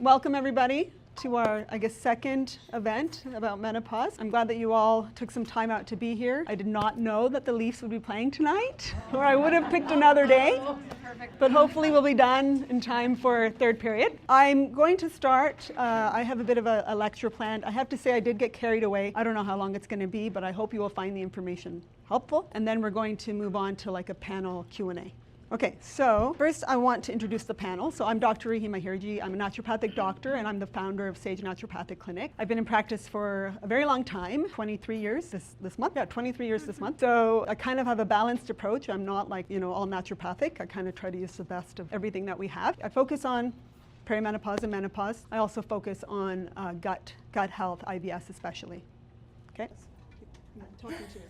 Welcome everybody to our, I guess, second event about menopause. I'm glad that you all took some time out to be here. I did not know that the Leafs would be playing tonight, or I would have picked another day. But hopefully we'll be done in time for third period. I'm going to start, I have a bit of a lecture planned. I have to say I did get carried away. I don't know how long it's going to be, but I hope you will find the information helpful. And then we're going to move on to like a panel Q&A. Okay, so first I want to introduce the panel. So I'm Dr. Rahima Hirji. I'm a naturopathic doctor and I'm the founder of Sage Naturopathic Clinic. I've been in practice for a very long time, 23 years this month. Yeah, 23 years this month. So I kind of have a balanced approach. I'm not like, all naturopathic. I kind of try to use the best of everything that we have. I focus on perimenopause and menopause. I also focus on gut health, IBS especially. Okay? Talking to you.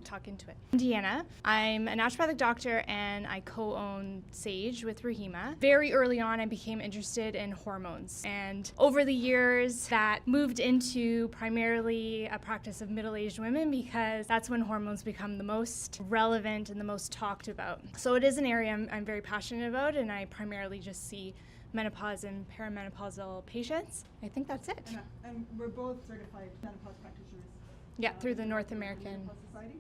Talk into it. I'm Deanna. I'm a naturopathic doctor and I co-own Sage with Rahima. Very early on, I became interested in hormones. And over the years, that moved into primarily a practice of middle-aged women because that's when hormones become the most relevant and the most talked about. So it is an area I'm very passionate about, and I primarily just see menopause and perimenopausal patients. I think that's it. And we're both certified menopause practitioners. Yeah, through the North American.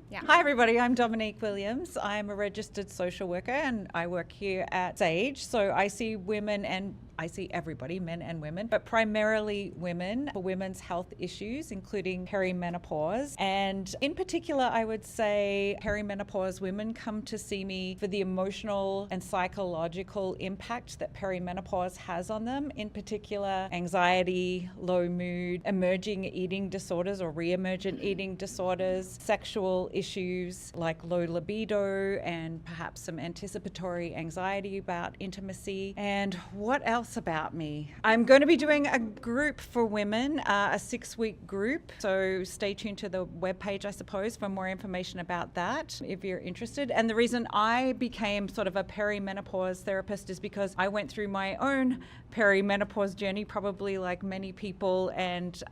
Yeah. Hi everybody, I'm Dominique Williams. I'm a registered social worker and I work here at Sage. So I see women and I see everybody, men and women, but primarily women for women's health issues, including perimenopause. And in particular, I would say perimenopause women come to see me for the emotional and psychological impact that perimenopause has on them. In particular, anxiety, low mood, emerging eating disorders or re-emergent eating disorders, sexual issues like low libido, and perhaps some anticipatory anxiety about intimacy. And what else about me? I'm going to be doing a group for women, a 6-week group. So stay tuned to the webpage, I suppose, for more information about that if you're interested. And the reason I became sort of a perimenopause therapist is because I went through my own perimenopause journey, probably like many people, and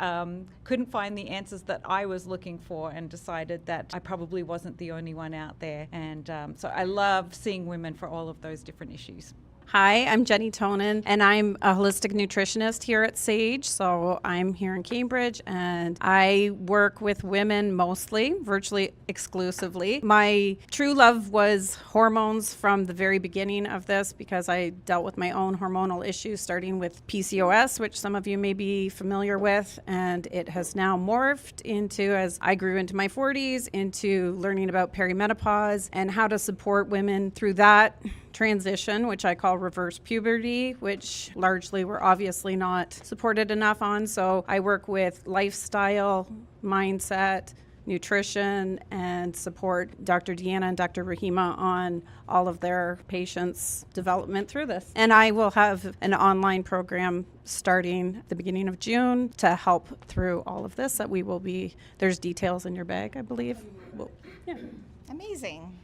couldn't find the answers that I was looking for and decided that I probably wasn't the only one out there. And so I love seeing women for all of those different issues. Hi, I'm Jenny Tonin, and I'm a holistic nutritionist here at Sage. So I'm here in Cambridge, and I work with women mostly, virtually exclusively. My true love was hormones from the very beginning of this because I dealt with my own hormonal issues, starting with PCOS, which some of you may be familiar with, and it has now morphed into, as I grew into my 40s, into learning about perimenopause and how to support women through that transition, which I call reverse puberty, which largely we're obviously not supported enough on. So I work with lifestyle, mindset, nutrition, and support Dr. Deanna and Dr. Rahima on all of their patients' development through this. And I will have an online program starting the beginning of June to help through all of this that we will be, there's details in your bag, I believe. Well, yeah. Amazing.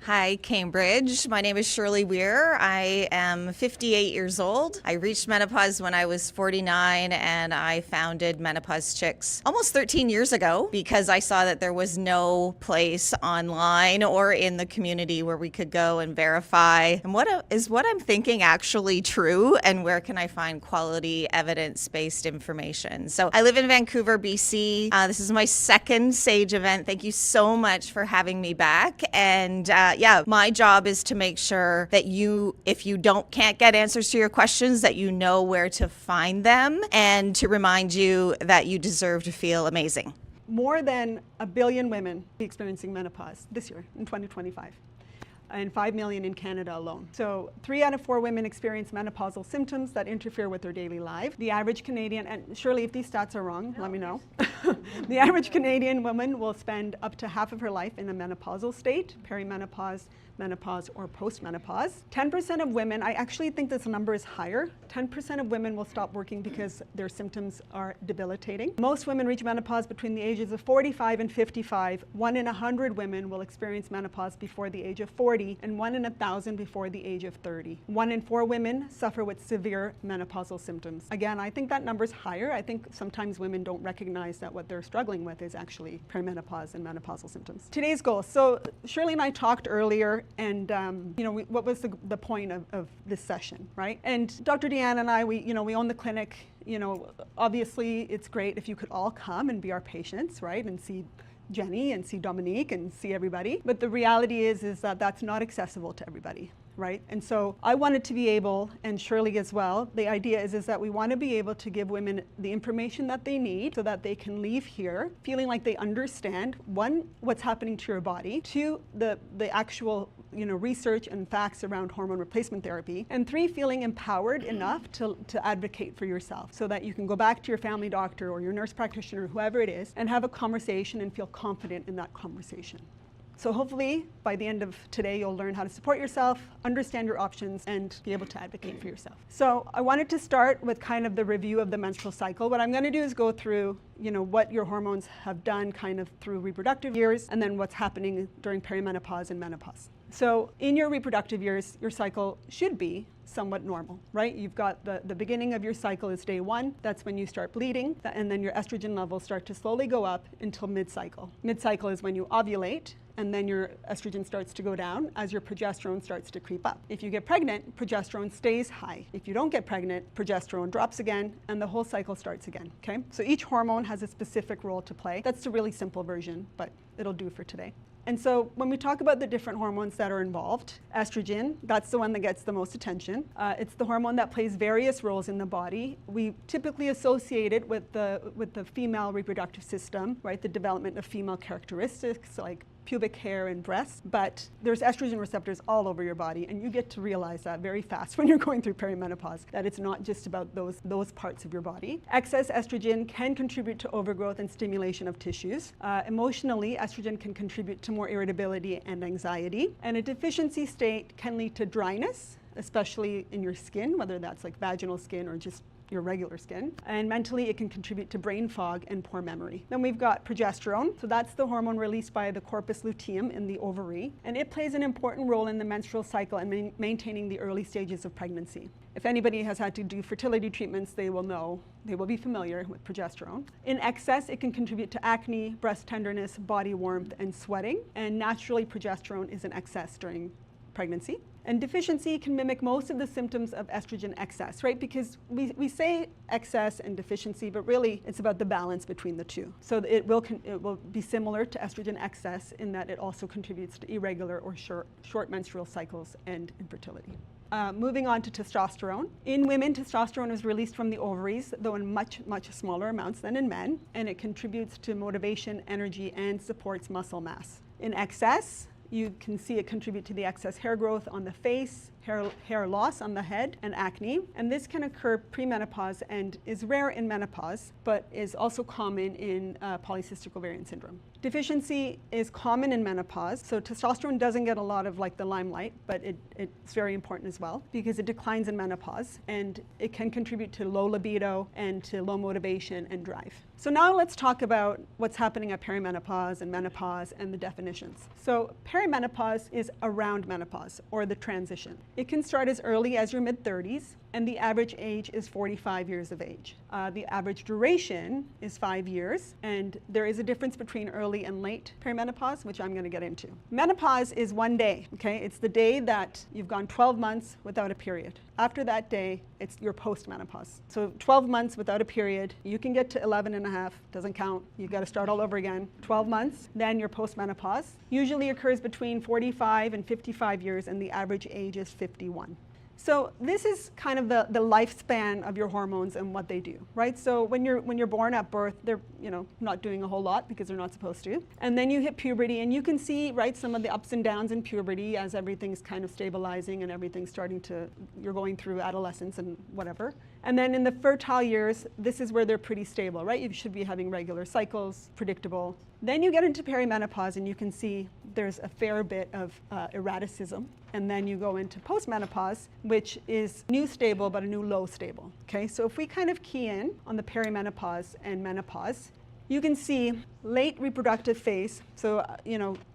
Hi, Cambridge. My name is Shirley Weir. I am 58 years old. I reached menopause when I was 49, and I founded Menopause Chicks almost 13 years ago because I saw that there was no place online or in the community where we could go and verify and is what I'm thinking actually true, and where can I find quality evidence-based information. So I live in Vancouver, BC. This is my second Sage event. Thank you so much for having me back. And my job is to make sure that if you can't get answers to your questions, that you know where to find them, and to remind you that you deserve to feel amazing. More than 1 billion women will be experiencing menopause this year in 2025. And 5 million in Canada alone. So 3 out of 4 women experience menopausal symptoms that interfere with their daily life. The average Canadian, and surely if these stats are wrong, let me know. The average Canadian woman will spend up to half of her life in a menopausal state, perimenopause, menopause, or postmenopause. 10% of women, I actually think this number is higher, 10% of women will stop working because their symptoms are debilitating. Most women reach menopause between the ages of 45 and 55. 1 in 100 women will experience menopause before the age of 40. 40 and 1 in 1,000 before the age of 30. 1 in 4 women suffer with severe menopausal symptoms. Again, I think that number's higher. I think sometimes women don't recognize that what they're struggling with is actually perimenopause and menopausal symptoms. Today's goal. So Shirley and I talked earlier, and what was the point of this session, right? And Dr. Deanna and I, we own the clinic. Obviously it's great if you could all come and be our patients, right? And see Jenny and see Dominique and see everybody. But the reality is that that's not accessible to everybody, right? And so I wanted to be able, and Shirley as well, the idea is that we want to be able to give women the information that they need so that they can leave here feeling like they understand, 1, what's happening to your body, 2, the actual research and facts around hormone replacement therapy, and 3, feeling empowered enough to advocate for yourself so that you can go back to your family doctor or your nurse practitioner, whoever it is, and have a conversation and feel confident in that conversation. So hopefully by the end of today you'll learn how to support yourself, understand your options, and be able to advocate for yourself. So I wanted to start with kind of the review of the menstrual cycle. What I'm going to do is go through what your hormones have done kind of through reproductive years, and then what's happening during perimenopause and menopause. So in your reproductive years, your cycle should be somewhat normal, right? You've got the beginning of your cycle is day 1. That's when you start bleeding, and then your estrogen levels start to slowly go up until mid-cycle. Mid-cycle is when you ovulate, and then your estrogen starts to go down as your progesterone starts to creep up. If you get pregnant, progesterone stays high. If you don't get pregnant, progesterone drops again, and the whole cycle starts again, okay? So each hormone has a specific role to play. That's the really simple version, but it'll do for today. And so when we talk about the different hormones that are involved, estrogen, that's the one that gets the most attention. It's the hormone that plays various roles in the body. We typically associate it with the female reproductive system, right? The development of female characteristics like pubic hair and breasts, but there's estrogen receptors all over your body, and you get to realize that very fast when you're going through perimenopause, that it's not just about those parts of your body. Excess estrogen can contribute to overgrowth and stimulation of tissues. Emotionally, estrogen can contribute to more irritability and anxiety, and a deficiency state can lead to dryness, especially in your skin, whether that's like vaginal skin or just your regular skin. And mentally, it can contribute to brain fog and poor memory. Then we've got progesterone. So that's the hormone released by the corpus luteum in the ovary. And it plays an important role in the menstrual cycle and maintaining the early stages of pregnancy. If anybody has had to do fertility treatments, they will know, they will be familiar with progesterone. In excess, it can contribute to acne, breast tenderness, body warmth, and sweating. And naturally, progesterone is in excess during pregnancy. And deficiency can mimic most of the symptoms of estrogen excess, right? Because we say excess and deficiency, but really it's about the balance between the two. So it will be similar to estrogen excess in that it also contributes to irregular or short menstrual cycles and infertility. Moving on to testosterone. In women, testosterone is released from the ovaries, though in much, much smaller amounts than in men, and it contributes to motivation, energy, and supports muscle mass. In excess, you can see it contribute to the excess hair growth on the face, hair loss on the head, and acne. And this can occur premenopause and is rare in menopause, but is also common in polycystic ovarian syndrome. Deficiency is common in menopause, so testosterone doesn't get a lot of the limelight, but it's very important as well because it declines in menopause, and it can contribute to low libido and to low motivation and drive. So now let's talk about what's happening at perimenopause and menopause and the definitions. So perimenopause is around menopause, or the transition. It can start as early as your mid-30s, and the average age is 45 years of age. The average duration is 5 years, and there is a difference between early and late perimenopause, which I'm going to get into. Menopause is one day, okay? It's the day that you've gone 12 months without a period. After that day, it's your post-menopause. So 12 months without a period, you can get to 11 and a half, doesn't count. You've got to start all over again. 12 months, then your post-menopause. Usually occurs between 45 and 55 years, and the average age is 51. So this is kind of the lifespan of your hormones and what they do, right? So when you're born at birth, they're not doing a whole lot because they're not supposed to. And then you hit puberty, and you can see, right, some of the ups and downs in puberty as everything's kind of stabilizing and everything's you're going through adolescence and whatever. And then in the fertile years, this is where they're pretty stable, right? You should be having regular cycles, predictable. Then you get into perimenopause, and you can see there's a fair bit of erraticism. And then you go into postmenopause, which is new stable, but a new low stable. Okay, so if we kind of key in on the perimenopause and menopause, you can see late reproductive phase, so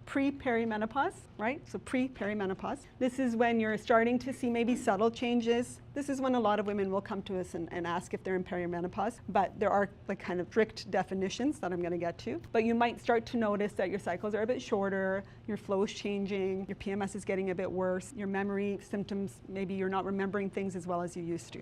pre-perimenopause, right? So pre-perimenopause. This is when you're starting to see maybe subtle changes. This is when a lot of women will come to us and ask if they're in perimenopause, but there are like kind of strict definitions that I'm going to get to. But you might start to notice that your cycles are a bit shorter, your flow is changing, your PMS is getting a bit worse, your memory symptoms, maybe you're not remembering things as well as you used to.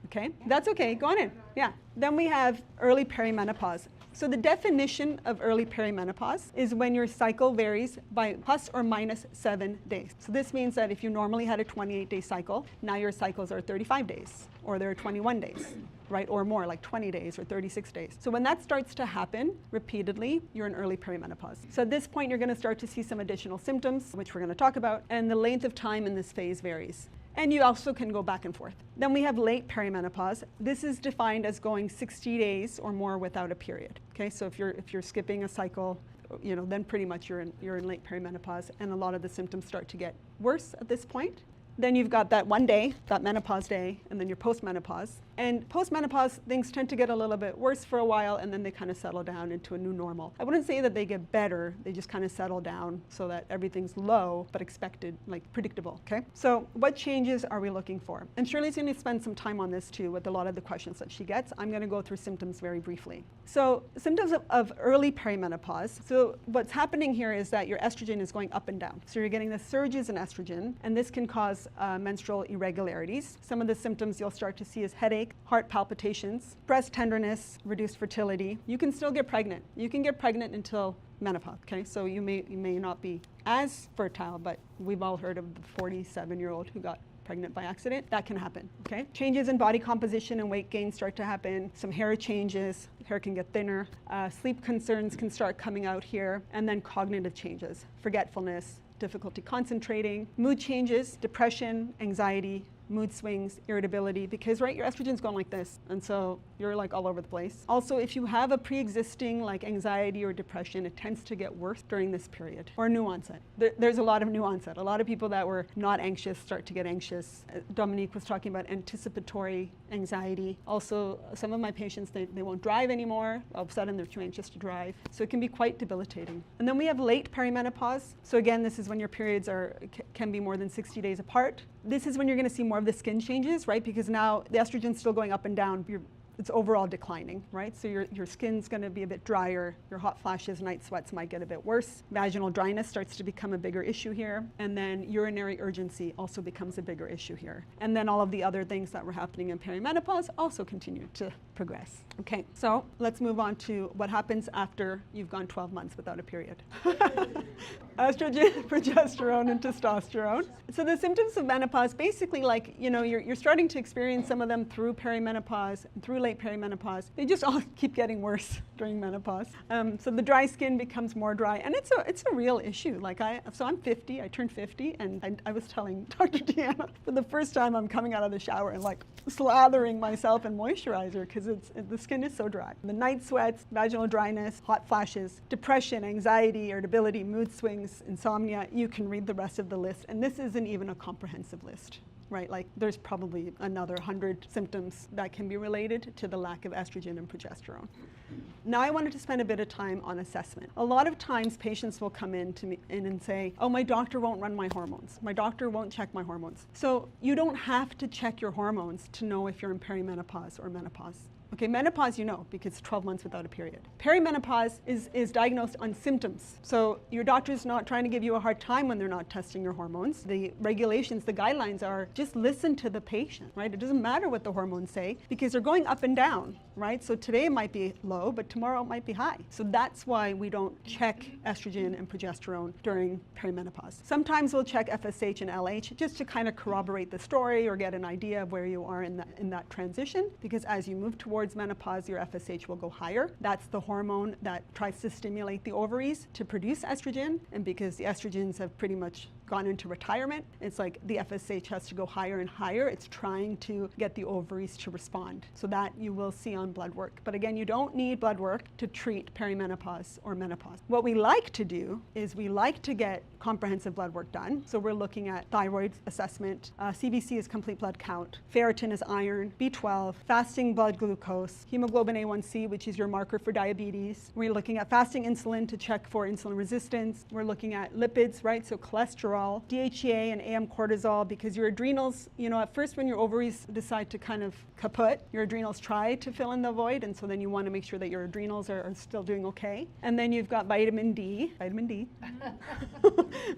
Okay, that's okay, go on in. Yeah. Then we have early perimenopause. So the definition of early perimenopause is when your cycle varies by plus or minus 7 days. So this means that if you normally had a 28-day cycle, now your cycles are 35 days, or they're 21 days, right, or more, like 20 days or 36 days. So when that starts to happen repeatedly, you're in early perimenopause. So at this point, you're going to start to see some additional symptoms, which we're going to talk about, and the length of time in this phase varies. And you also can go back and forth. Then we have late perimenopause. This is defined as going 60 days or more without a period. Okay, so if you're skipping a cycle, then pretty much you're in late perimenopause, and a lot of the symptoms start to get worse at this point. Then you've got that one day, that menopause day, and then your postmenopause. And postmenopause, things tend to get a little bit worse for a while, and then they kind of settle down into a new normal. I wouldn't say that they get better, they just kind of settle down so that everything's low, but expected, like predictable, okay? So what changes are we looking for? And Shirley's going to spend some time on this too with a lot of the questions that she gets. I'm going to go through symptoms very briefly. So symptoms of early perimenopause. So what's happening here is that your estrogen is going up and down. So you're getting the surges in estrogen, and this can cause menstrual irregularities. Some of the symptoms you'll start to see is headache, heart palpitations, breast tenderness, reduced fertility. You can still get pregnant. You can get pregnant until menopause, okay? So you may not be as fertile, but we've all heard of the 47-year-old who got pregnant by accident. That can happen, okay? Changes in body composition and weight gain start to happen. Some hair changes, hair can get thinner. Sleep concerns can start coming out here. And then cognitive changes, forgetfulness, difficulty concentrating, mood changes, depression, anxiety, mood swings, irritability, because your estrogen's going like this, and so you're like all over the place. Also, if you have a pre-existing like anxiety or depression, it tends to get worse during this period, or new onset. There's a lot of new onset. A lot of people that were not anxious start to get anxious. Dominique was talking about anticipatory anxiety. Also, some of my patients, they won't drive anymore. All of a sudden, they're too anxious to drive. So it can be quite debilitating. And then we have late perimenopause. So again, this is when your periods can be more than 60 days apart. This is when you're going to see more of the skin changes, right? Because now the estrogen's still going up and down. It's overall declining, right? So your skin's going to be a bit drier. Your hot flashes, night sweats might get a bit worse. Vaginal dryness starts to become a bigger issue here. And then urinary urgency also becomes a bigger issue here. And then all of the other things that were happening in perimenopause also continue to progress. Okay, so let's move on to what happens after you've gone 12 months without a period. Estrogen, progesterone, and testosterone. So the symptoms of menopause, basically you're starting to experience some of them through perimenopause, through late perimenopause. They just all keep getting worse during menopause. So the dry skin becomes more dry, and it's a real issue. So I'm 50, I turned 50, and I was telling Dr. Deanna, for the first time I'm coming out of the shower and like slathering myself in moisturizer because the skin is so dry. The night sweats, vaginal dryness, hot flashes, depression, anxiety, irritability, mood swings, insomnia. You can read the rest of the list, and this isn't even a comprehensive list. Right, like there's probably another 100 symptoms that can be related to the lack of estrogen and progesterone. Now I wanted to spend a bit of time on assessment. A lot of times patients will come in to me and say, oh, my doctor won't run my hormones. My doctor won't check my hormones. So you don't have to check your hormones to know if you're in perimenopause or menopause. Okay, menopause you know because it's 12 months without a period. Perimenopause is diagnosed on symptoms. So your doctor's not trying to give you a hard time when they're not testing your hormones. The regulations, the guidelines are just listen to the patient, right? It doesn't matter what the hormones say because they're going up and down, right? So today it might be low, but tomorrow it might be high. So that's why we don't check estrogen and progesterone during perimenopause. Sometimes we'll check FSH and LH just to kind of corroborate the story or get an idea of where you are in that transition, because as you move towards menopause, your FSH will go higher. That's the hormone that tries to stimulate the ovaries to produce estrogen, and because the estrogens have pretty much gone into retirement. It's like the FSH has to go higher and higher. It's trying to get the ovaries to respond. So that you will see on blood work. But again, you don't need blood work to treat perimenopause or menopause. What we like to do is we like to get comprehensive blood work done. So we're looking at thyroid assessment, CBC is complete blood count, ferritin is iron, B12, fasting blood glucose, hemoglobin A1C, which is your marker for diabetes. We're looking at fasting insulin to check for insulin resistance. We're looking at lipids, right? So cholesterol, DHEA and AM cortisol, because your adrenals, you know, at first when your ovaries decide to kind of kaput, your adrenals try to fill in the void, and so then you want to make sure that your adrenals are still doing okay. And then you've got vitamin D.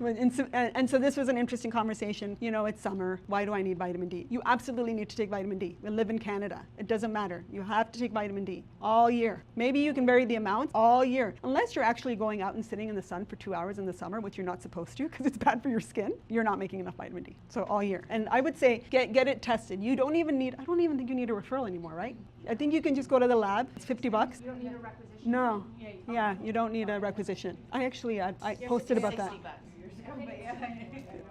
And so this was an interesting conversation. You know, it's summer. Why do I need vitamin D? You absolutely need to take vitamin D. We live in Canada. It doesn't matter. You have to take vitamin D all year. Maybe you can vary the amount all year. Unless you're actually going out and sitting in the sun for 2 hours in the summer, which you're not supposed to because it's bad for your skin, you're not making enough vitamin D. So all year. And I would say get it tested. You don't even need, I don't even think you need a referral anymore, right? I think you can just go to the lab. It's $50. You don't need a requisition? No. Yeah, you don't need a requisition. I posted about that.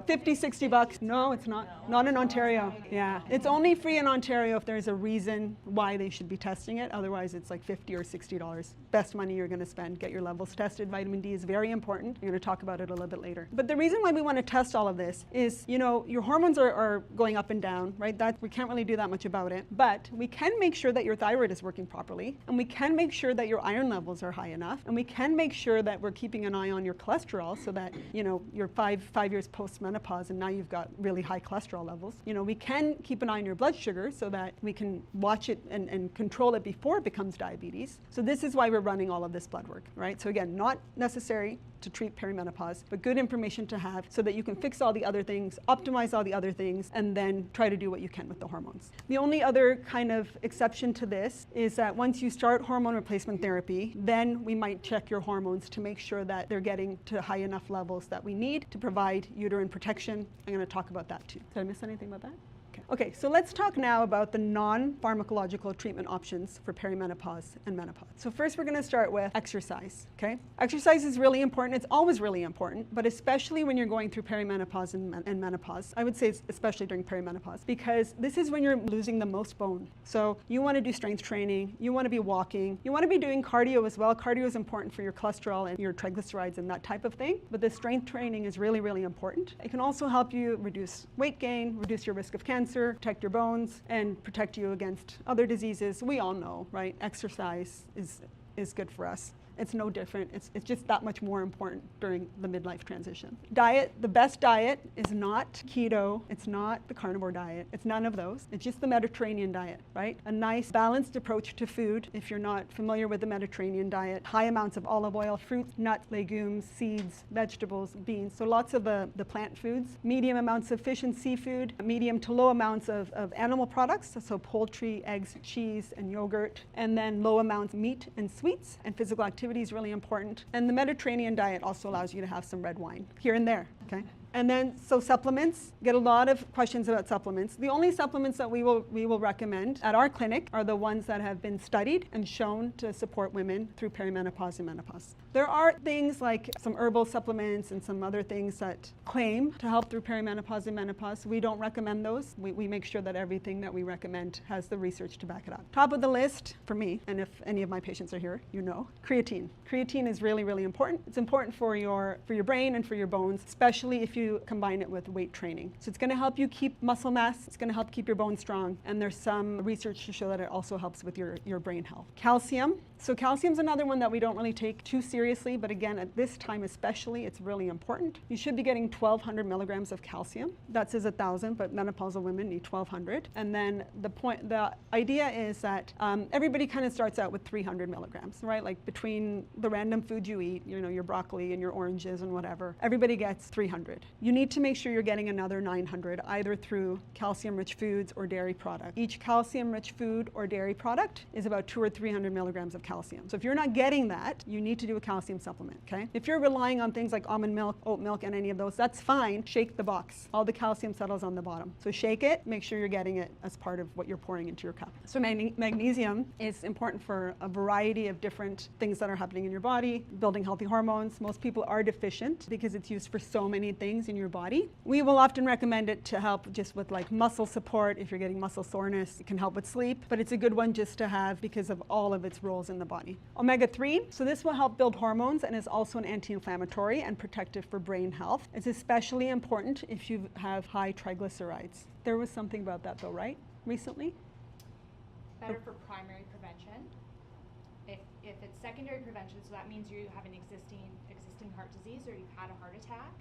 50, $60. No, it's not. Not in Ontario. Yeah. It's only free in Ontario if there's a reason why they should be testing it. Otherwise, it's like $50 or $60. Best money you're going to spend. Get your levels tested. Vitamin D is very important. We're going to talk about it a little bit later. But the reason why we want to test all of this is, you know, your hormones are going up and down, right? We can't really do that much about it. But we can make sure that your thyroid is working properly. And we can make sure that your iron levels are high enough. And we can make sure that we're keeping an eye on your cholesterol so that, you know, you're five years post-menopause and now you've got really high cholesterol levels. You know, we can keep an eye on your blood sugar so that we can watch it and control it before it becomes diabetes. So this is why we're running all of this blood work, right? So again, not necessary to treat perimenopause, but good information to have so that you can fix all the other things, optimize all the other things, and then try to do what you can with the hormones. The only other kind of exception to this is that once you start hormone replacement therapy, then we might check your hormones to make sure that they're getting to high enough levels that we need to provide uterine protection. I'm going to talk about that too. Did I miss anything about that? Okay, so let's talk now about the non-pharmacological treatment options for perimenopause and menopause. So first we're going to start with exercise, okay? Exercise is really important. It's always really important, but especially when you're going through perimenopause and menopause. I would say especially during perimenopause because this is when you're losing the most bone. So you want to do strength training, you want to be walking, you want to be doing cardio as well. Cardio is important for your cholesterol and your triglycerides and that type of thing, but the strength training is really, really important. It can also help you reduce weight gain, reduce your risk of cancer, protect your bones, and protect you against other diseases. We all know, right? Exercise is good for us. It's no different. It's just that much more important during the midlife transition. Diet, the best diet is not keto. It's not the carnivore diet. It's none of those. It's just the Mediterranean diet, right? A nice balanced approach to food. If you're not familiar with the Mediterranean diet, high amounts of olive oil, fruits, nuts, legumes, seeds, vegetables, beans. So lots of the plant foods. Medium amounts of fish and seafood. Medium to low amounts of animal products. So poultry, eggs, cheese, and yogurt. And then low amounts of meat and sweets. And physical activity is really important. And the Mediterranean diet also allows you to have some red wine here and there, okay? And then, so supplements, get a lot of questions about supplements. The only supplements that we will recommend at our clinic are the ones that have been studied and shown to support women through perimenopause and menopause. There are things like some herbal supplements and some other things that claim to help through perimenopause and menopause. We don't recommend those. We make sure that everything that we recommend has the research to back it up. Top of the list for me, and if any of my patients are here, you know, creatine. Creatine is really, really important. It's important for your brain and for your bones, especially if you combine it with weight training. So it's going to help you keep muscle mass. It's going to help keep your bones strong. And there's some research to show that it also helps with your brain health. Calcium. So calcium's another one that we don't really take too seriously, but again, at this time especially, it's really important. You should be getting 1,200 milligrams of calcium. That says 1,000, but menopausal women need 1,200. And then the idea is that everybody kind of starts out with 300 milligrams, right? Like between the random food you eat, you know, your broccoli and your oranges and whatever, everybody gets 300. You need to make sure you're getting another 900, either through calcium-rich foods or dairy products. Each calcium-rich food or dairy product is about 200 or 300 milligrams of calcium. So if you're not getting that, you need to do a calcium supplement, okay? If you're relying on things like almond milk, oat milk, and any of those, that's fine. Shake the box. All the calcium settles on the bottom. So shake it, make sure you're getting it as part of what you're pouring into your cup. So magnesium is important for a variety of different things that are happening in your body, building healthy hormones. Most people are deficient because it's used for so many things things in your body. We will often recommend it to help just with like muscle support. If you're getting muscle soreness, it can help with sleep, but it's a good one just to have because of all of its roles in the body. Omega-3, so this will help build hormones and is also an anti-inflammatory and protective for brain health. It's especially important if you have high triglycerides. There was something about that though, right? Recently? Better for primary prevention. If it's secondary prevention, so that means you have an existing heart disease or you've had a heart attack,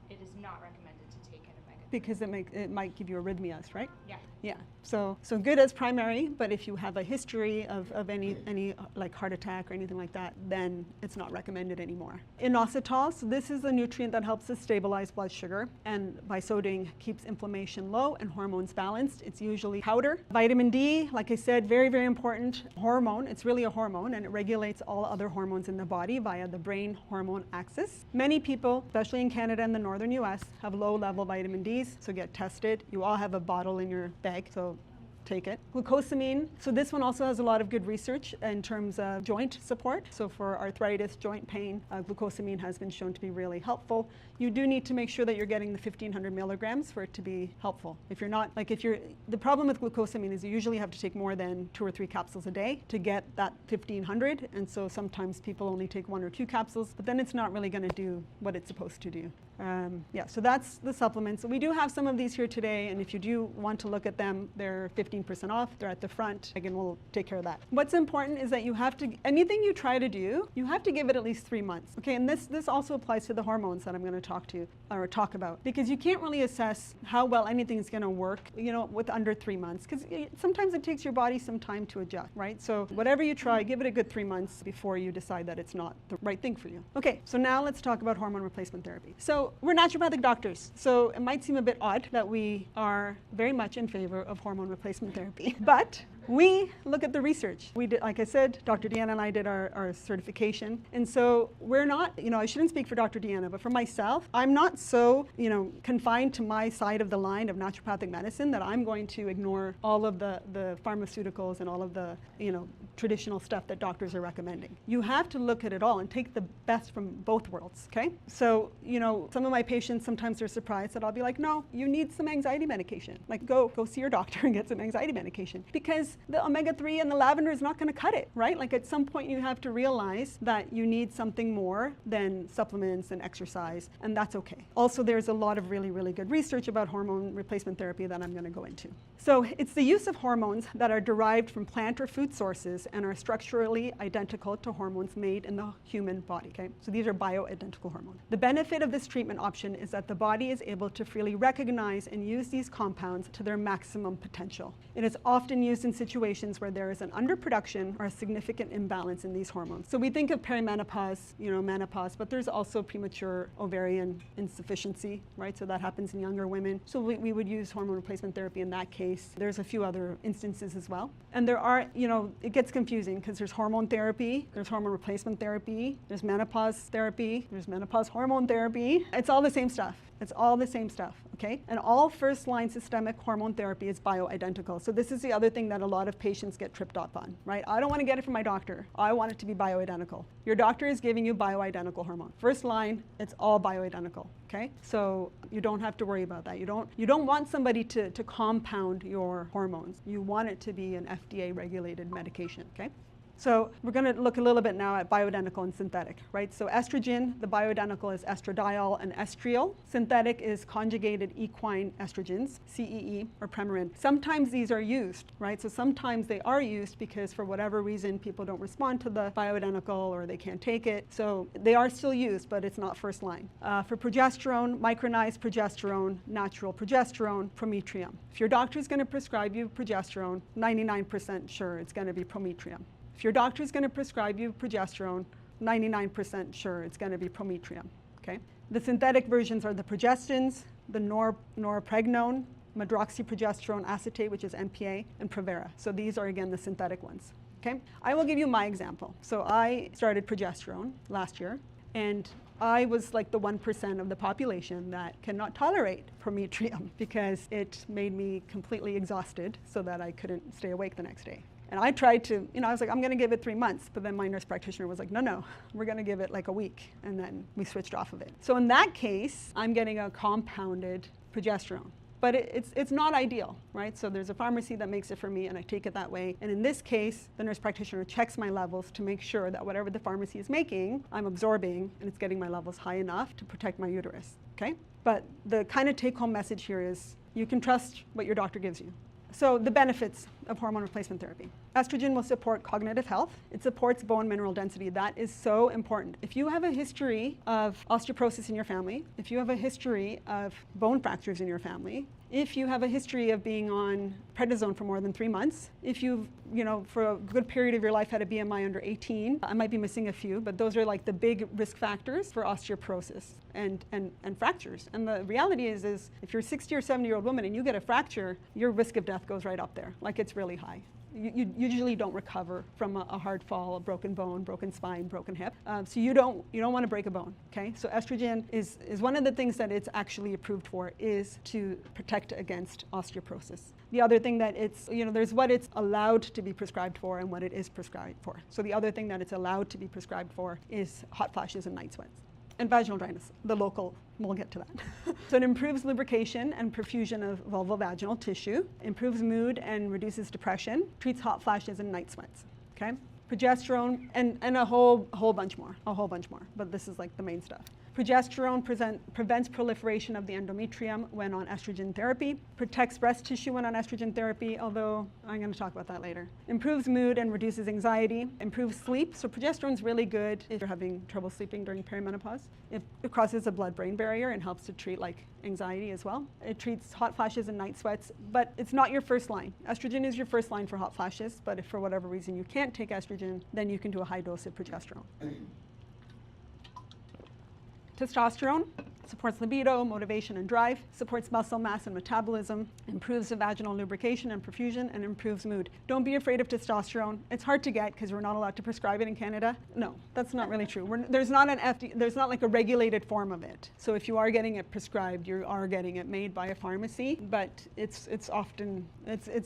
it is not recommended to take an omega. Because it might give you arrhythmias, right? Yeah. Yeah. So good as primary, but if you have a history of any like heart attack or anything like that, then it's not recommended anymore. Inositol, so this is a nutrient that helps us stabilize blood sugar, and by so doing keeps inflammation low and hormones balanced. It's usually powder. Vitamin D, like I said, very, very important hormone. It's really a hormone, and it regulates all other hormones in the body via the brain hormone axis. Many people, especially in Canada and the northern US, have low level vitamin Ds, so get tested. You all have a bottle in your bag, so take it. Glucosamine, so this one also has a lot of good research in terms of joint support. So for arthritis, joint pain, glucosamine has been shown to be really helpful. You do need to make sure that you're getting the 1500 milligrams for it to be helpful. If you're not, the problem with glucosamine is you usually have to take more than 2 or 3 capsules a day to get that 1500, and so sometimes people only take 1 or 2 capsules, but then it's not really going to do what it's supposed to do. Yeah, so that's the supplements. We do have some of these here today, and if you do want to look at them, they're 15% off. They're at the front. Again, we'll take care of that. What's important is that you have to, anything you try to do, you have to give it at least 3 months. Okay, and this also applies to the hormones that I'm going to talk about, because you can't really assess how well anything is going to work, with under 3 months, because sometimes it takes your body some time to adjust, right? So whatever you try, give it a good 3 months before you decide that it's not the right thing for you. Okay, so now let's talk about hormone replacement therapy. So we're naturopathic doctors, so it might seem a bit odd that we are very much in favor of hormone replacement therapy, but we look at the research. We did, like I said, Dr. Deanna and I did our certification, and so we're not, I shouldn't speak for Dr. Deanna, but for myself, I'm not so, confined to my side of the line of naturopathic medicine that I'm going to ignore all of the pharmaceuticals and all of the, traditional stuff that doctors are recommending. You have to look at it all and take the best from both worlds, okay? So, some of my patients, sometimes they're surprised that I'll be like, no, you need some anxiety medication. Like, go see your doctor and get some anxiety medication, because the omega-3 and the lavender is not going to cut it, right? Like, at some point you have to realize that you need something more than supplements and exercise, and that's okay. Also, there's a lot of really, really good research about hormone replacement therapy that I'm going to go into. So it's the use of hormones that are derived from plant or food sources and are structurally identical to hormones made in the human body, okay? So these are bioidentical hormones. The benefit of this treatment option is that the body is able to freely recognize and use these compounds to their maximum potential. It is often used in situations where there is an underproduction or a significant imbalance in these hormones. So we think of perimenopause, menopause, but there's also premature ovarian insufficiency, right? So that happens in younger women. So we would use hormone replacement therapy in that case. There's a few other instances as well. And there are, it gets confusing because there's hormone therapy, there's hormone replacement therapy, there's menopause therapy, there's menopause hormone therapy. It's all the same stuff. It's all the same stuff, okay? And all first-line systemic hormone therapy is bioidentical. So this is the other thing that a lot of patients get tripped up on, right? I don't want to get it from my doctor. I want it to be bioidentical. Your doctor is giving you bioidentical hormone. First line, it's all bioidentical, okay? So you don't have to worry about that. You don't want somebody to compound your hormones. You want it to be an FDA-regulated medication, okay? So we're going to look a little bit now at bioidentical and synthetic, right? So estrogen, the bioidentical is estradiol and estriol. Synthetic is conjugated equine estrogens, CEE or Premarin. Sometimes these are used, right? So sometimes they are used because for whatever reason people don't respond to the bioidentical or they can't take it. So they are still used, but it's not first line. For progesterone, micronized progesterone, natural progesterone, prometrium. If your doctor is going to prescribe you progesterone, 99% sure it's going to be prometrium. If your doctor is going to prescribe you progesterone, 99% sure it's going to be prometrium, okay? The synthetic versions are the progestins, the norepinephrine, medroxyprogesterone acetate, which is MPA, and Provera. So these are, again, the synthetic ones, okay? I will give you my example. So I started progesterone last year, and I was like the 1% of the population that cannot tolerate prometrium because it made me completely exhausted so that I couldn't stay awake the next day. And I tried to, I was like, I'm going to give it 3 months. But then my nurse practitioner was like, no, we're going to give it like a week. And then we switched off of it. So in that case, I'm getting a compounded progesterone. But it's not ideal, right? So there's a pharmacy that makes it for me, and I take it that way. And in this case, the nurse practitioner checks my levels to make sure that whatever the pharmacy is making, I'm absorbing, and it's getting my levels high enough to protect my uterus, okay? But the kind of take-home message here is you can trust what your doctor gives you. So the benefits of hormone replacement therapy. Estrogen will support cognitive health. It supports bone mineral density. That is so important. If you have a history of osteoporosis in your family, if you have a history of bone fractures in your family, if you have a history of being on prednisone for more than 3 months, if you've, for a good period of your life had a BMI under 18, I might be missing a few, but those are like the big risk factors for osteoporosis and fractures. And the reality is if you're a 60 or 70-year-old woman and you get a fracture, your risk of death goes right up there. Like it's really high. You usually don't recover from a hard fall, a broken bone, broken spine, broken hip. So you don't want to break a bone, okay? So estrogen is one of the things that it's actually approved for is to protect against osteoporosis. The other thing that there's what it's allowed to be prescribed for and what it is prescribed for. So the other thing that it's allowed to be prescribed for is hot flashes and night sweats. And vaginal dryness, the local, we'll get to that. So it improves lubrication and perfusion of vulvovaginal tissue, improves mood and reduces depression, treats hot flashes and night sweats, okay? Progesterone and a whole bunch more, but this is like the main stuff. Progesterone prevents proliferation of the endometrium when on estrogen therapy, protects breast tissue when on estrogen therapy, although I'm going to talk about that later. Improves mood and reduces anxiety, improves sleep. So progesterone's really good if you're having trouble sleeping during perimenopause. It crosses a blood-brain barrier and helps to treat like anxiety as well. It treats hot flashes and night sweats, but it's not your first line. Estrogen is your first line for hot flashes, but if for whatever reason you can't take estrogen, then you can do a high dose of progesterone. Testosterone supports libido, motivation, and drive, supports muscle mass and metabolism, improves the vaginal lubrication and perfusion, and improves mood. Don't be afraid of testosterone. It's hard to get because we're not allowed to prescribe it in Canada. No, that's not really true. There's not like a regulated form of it. So if you are getting it prescribed, you are getting it made by a pharmacy, but it's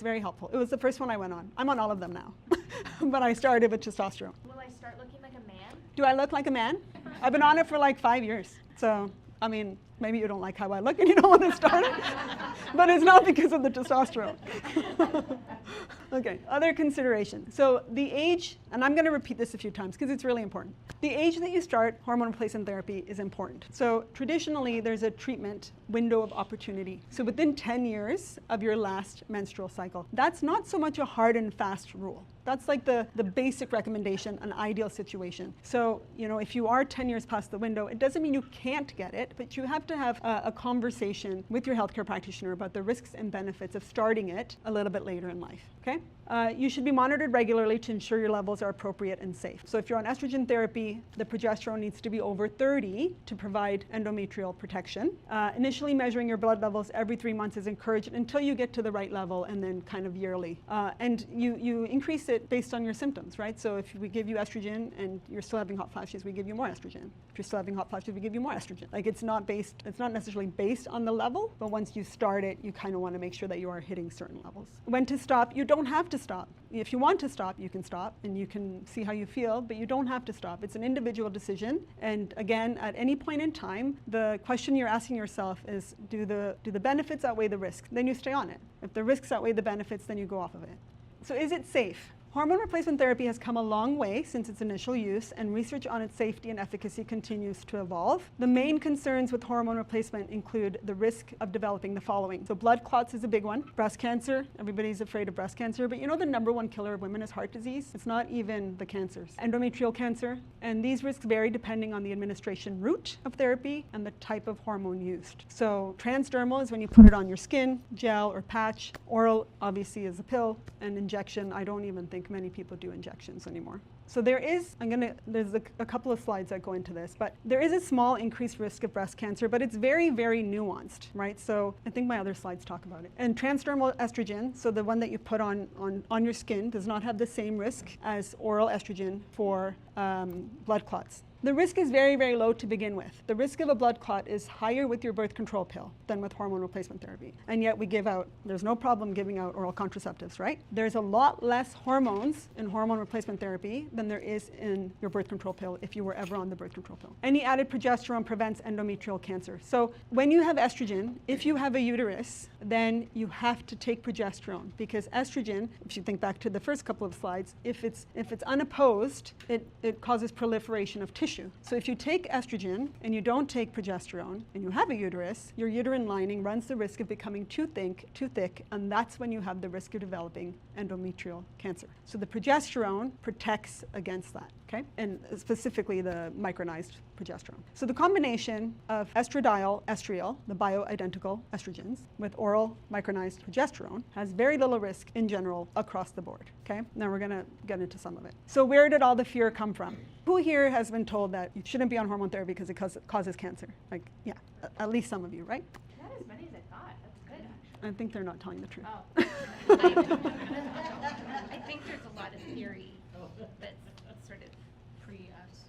very helpful. It was the first one I went on. I'm on all of them now, but I started with testosterone. Will I start looking like a man? Do I look like a man? I've been on it for like 5 years. So, I mean, maybe you don't like how I look and you don't want to start it, but it's not because of the testosterone. Okay, other consideration. So the age, and I'm going to repeat this a few times because it's really important. The age that you start hormone replacement therapy is important. So traditionally, there's a treatment window of opportunity. So within 10 years of your last menstrual cycle. That's not so much a hard and fast rule. That's like the basic recommendation, an ideal situation. So, if you are 10 years past the window, it doesn't mean you can't get it, but you have to have a conversation with your healthcare practitioner about the risks and benefits of starting it a little bit later in life, okay? You should be monitored regularly to ensure your levels are appropriate and safe. So if you're on estrogen therapy, the progesterone needs to be over 30 to provide endometrial protection. Initially measuring your blood levels every 3 months is encouraged until you get to the right level, and then kind of yearly. And you increase it based on your symptoms, right? So if we give you estrogen and you're still having hot flashes, we give you more estrogen. If you're still having hot flashes, we give you more estrogen. Like it's not necessarily based on the level, but once you start it, you kind of want to make sure that you are hitting certain levels. When to stop, you don't have to stop. If you want to stop, you can stop and you can see how you feel, but you don't have to stop. It's an individual decision. And again, at any point in time, the question you're asking yourself is, do the benefits outweigh the risks? Then you stay on it. If the risks outweigh the benefits, then you go off of it. So is it safe? Hormone replacement therapy has come a long way since its initial use, and research on its safety and efficacy continues to evolve. The main concerns with hormone replacement include the risk of developing the following. So blood clots is a big one. Breast cancer, everybody's afraid of breast cancer, but the number one killer of women is heart disease. It's not even the cancers. Endometrial cancer, and these risks vary depending on the administration route of therapy and the type of hormone used. So transdermal is when you put it on your skin, gel or patch. Oral obviously is a pill, and injection, I don't even think many people do injections anymore. So there's a couple of slides that go into this, but there is a small increased risk of breast cancer, but it's very, very nuanced, right? So I think my other slides talk about it. And transdermal estrogen, so the one that you put on your skin, does not have the same risk as oral estrogen for blood clots. The risk is very, very low to begin with. The risk of a blood clot is higher with your birth control pill than with hormone replacement therapy. And yet we give out, there's no problem giving out oral contraceptives, right? There's a lot less hormones in hormone replacement therapy than there is in your birth control pill if you were ever on the birth control pill. Any added progesterone prevents endometrial cancer. So when you have estrogen, if you have a uterus, then you have to take progesterone, because estrogen, if you think back to the first couple of slides, if it's unopposed, it causes proliferation of tissue. So if you take estrogen and you don't take progesterone and you have a uterus, your uterine lining runs the risk of becoming too thick, and that's when you have the risk of developing endometrial cancer. So the progesterone protects against that, okay? And specifically the micronized progesterone. So the combination of estradiol, estriol, the bioidentical estrogens, with oral micronized progesterone has very little risk in general across the board, okay? Now we're gonna get into some of it. So where did all the fear come from? Who here has been told that you shouldn't be on hormone therapy because it causes cancer? Like, yeah, at least some of you, right? Not as many as I thought. That's good, actually. I think they're not telling the truth. I think there's a lot of theory that's sort of pre-us,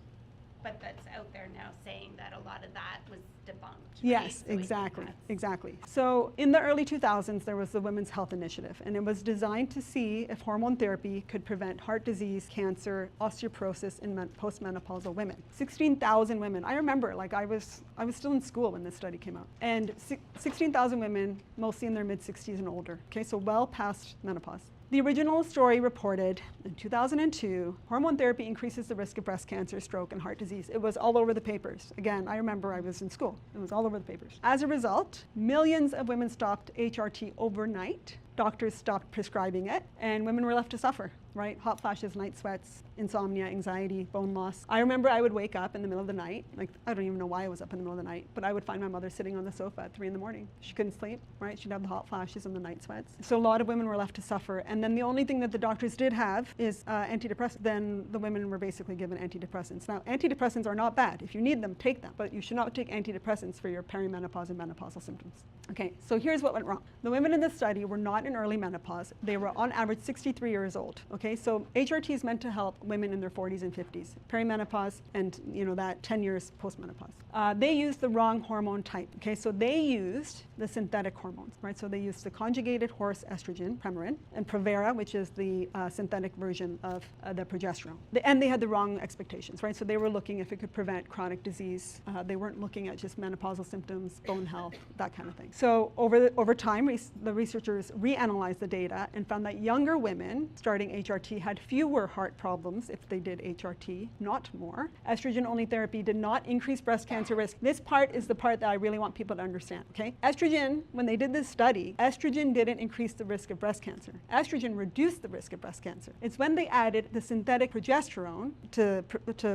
but that's out there now saying that a lot of that was debunked. Yes, right? So exactly, I think exactly. So in the early 2000s, there was the Women's Health Initiative, and it was designed to see if hormone therapy could prevent heart disease, cancer, osteoporosis in postmenopausal women. 16,000 women. I remember, like I was still in school when this study came out, and 16,000 women, mostly in their mid-60s and older. Okay, so well past menopause. The original story reported in 2002, hormone therapy increases the risk of breast cancer, stroke, and heart disease. It was all over the papers. Again, I remember I was in school. It was all over the papers. As a result, millions of women stopped HRT overnight. Doctors stopped prescribing it, and women were left to suffer, right? Hot flashes, night sweats, insomnia, anxiety, bone loss. I remember I would wake up in the middle of the night, like I don't even know why I was up in the middle of the night, but I would find my mother sitting on the sofa at 3 in the morning. She couldn't sleep, right? She'd have the hot flashes and the night sweats. So a lot of women were left to suffer, and then the only thing that the doctors did have is antidepressants. Then the women were basically given antidepressants. Now, antidepressants are not bad. If you need them, take them, but you should not take antidepressants for your perimenopause and menopausal symptoms. Okay, so here's what went wrong. The women in this study were not in early menopause. They were on average 63 years old. Okay, so HRT is meant to help women in their 40s and 50s, perimenopause, and that 10 years postmenopause. They used the wrong hormone type. Okay, so they used the synthetic hormones, right? So they used the conjugated horse estrogen, Premarin, and Provera, which is the synthetic version of the progesterone. And they had the wrong expectations, right? So they were looking if it could prevent chronic disease. They weren't looking at just menopausal symptoms, bone health, that kind of thing. So over time, the researchers reanalyzed the data and found that younger women starting HRT had fewer heart problems if they did HRT, not more. Estrogen-only therapy did not increase breast cancer risk. This part is the part that I really want people to understand, okay? Estrogen, when they did this study, estrogen didn't increase the risk of breast cancer. Estrogen reduced the risk of breast cancer. It's when they added the synthetic progesterone to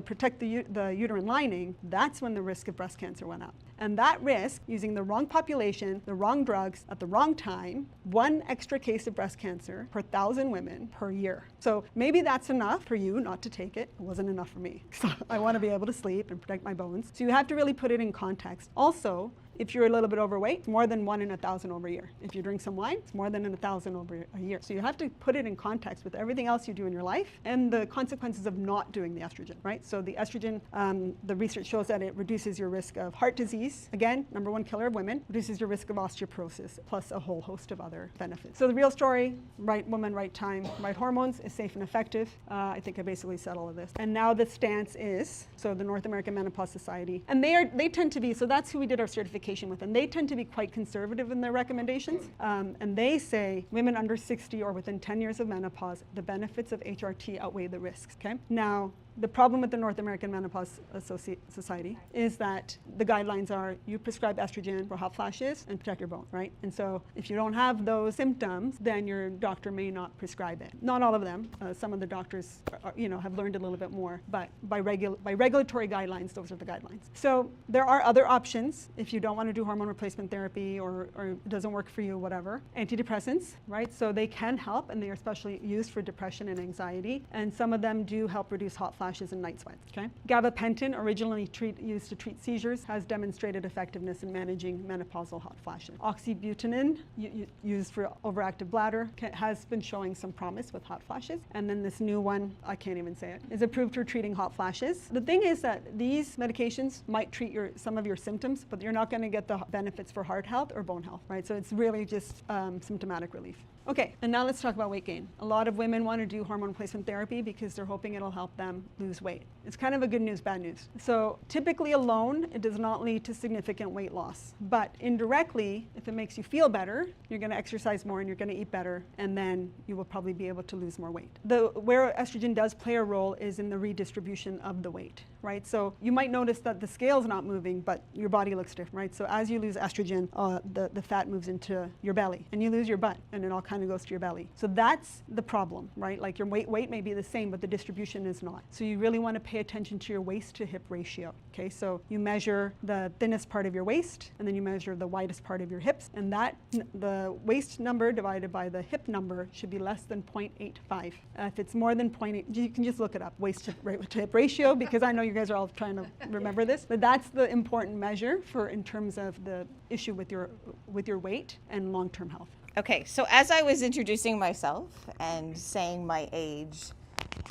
protect the uterine lining, that's when the risk of breast cancer went up. And that risk, using the wrong population, the wrong drugs, at the wrong time, 1 extra case of breast cancer per 1,000 women per year. So maybe that's enough for you not to take it. It wasn't enough for me. So I want to be able to sleep and protect my bones. So you have to really put it in context. Also, if you're a little bit overweight, it's more than 1 in 1,000 over a year. If you drink some wine, it's more than 1,000 over a year. So you have to put it in context with everything else you do in your life and the consequences of not doing the estrogen, right? So the estrogen, the research shows that it reduces your risk of heart disease. Again, #1 killer of women, reduces your risk of osteoporosis, plus a whole host of other benefits. So the real story, right woman, right time, right hormones, is safe and effective. I think I basically said all of this. And now the stance is, so the North American Menopause Society, and they tend to be, so that's who we did our certification with, and they tend to be quite conservative in their recommendations. And they say women under 60 or within 10 years of menopause, the benefits of HRT outweigh the risks, okay? Now, the problem with the North American Menopause Society is that the guidelines are you prescribe estrogen for hot flashes and protect your bone, right? And so if you don't have those symptoms, then your doctor may not prescribe it. Not all of them. Some of the doctors have learned a little bit more, but by regulatory guidelines, those are the guidelines. So there are other options if you don't want to do hormone replacement therapy or it doesn't work for you, whatever. Antidepressants, right? So they can help, and they are especially used for depression and anxiety, and some of them do help reduce hot flashes flashes and night sweats. Okay? Gabapentin, originally used to treat seizures, has demonstrated effectiveness in managing menopausal hot flashes. Oxybutynin, used for overactive bladder, has been showing some promise with hot flashes. And then this new one, I can't even say it, is approved for treating hot flashes. The thing is that these medications might treat some of your symptoms, but you're not going to get the benefits for heart health or bone health, right? So it's really just symptomatic relief. Okay, and now let's talk about weight gain. A lot of women want to do hormone replacement therapy because they're hoping it'll help them lose weight. It's kind of a good news, bad news. So typically alone, it does not lead to significant weight loss. But indirectly, if it makes you feel better, you're going to exercise more and you're going to eat better, and then you will probably be able to lose more weight. Where estrogen does play a role is in the redistribution of the weight, right? So you might notice that the scale's not moving, but your body looks different, right? So as you lose estrogen, the fat moves into your belly, and you lose your butt, and it all kind of goes to your belly. So that's the problem, right? Like your weight may be the same, but the distribution is not. So you really want to pay attention to your waist to hip ratio. Okay, so you measure the thinnest part of your waist, and then you measure the widest part of your hips, and the waist number divided by the hip number should be less than 0.85. If it's more than 0.8, you can just look it up, waist to hip ratio, because I know you guys are all trying to remember this, but that's the important measure in terms of the issue with your weight and long-term health. Okay, so as I was introducing myself and saying my age,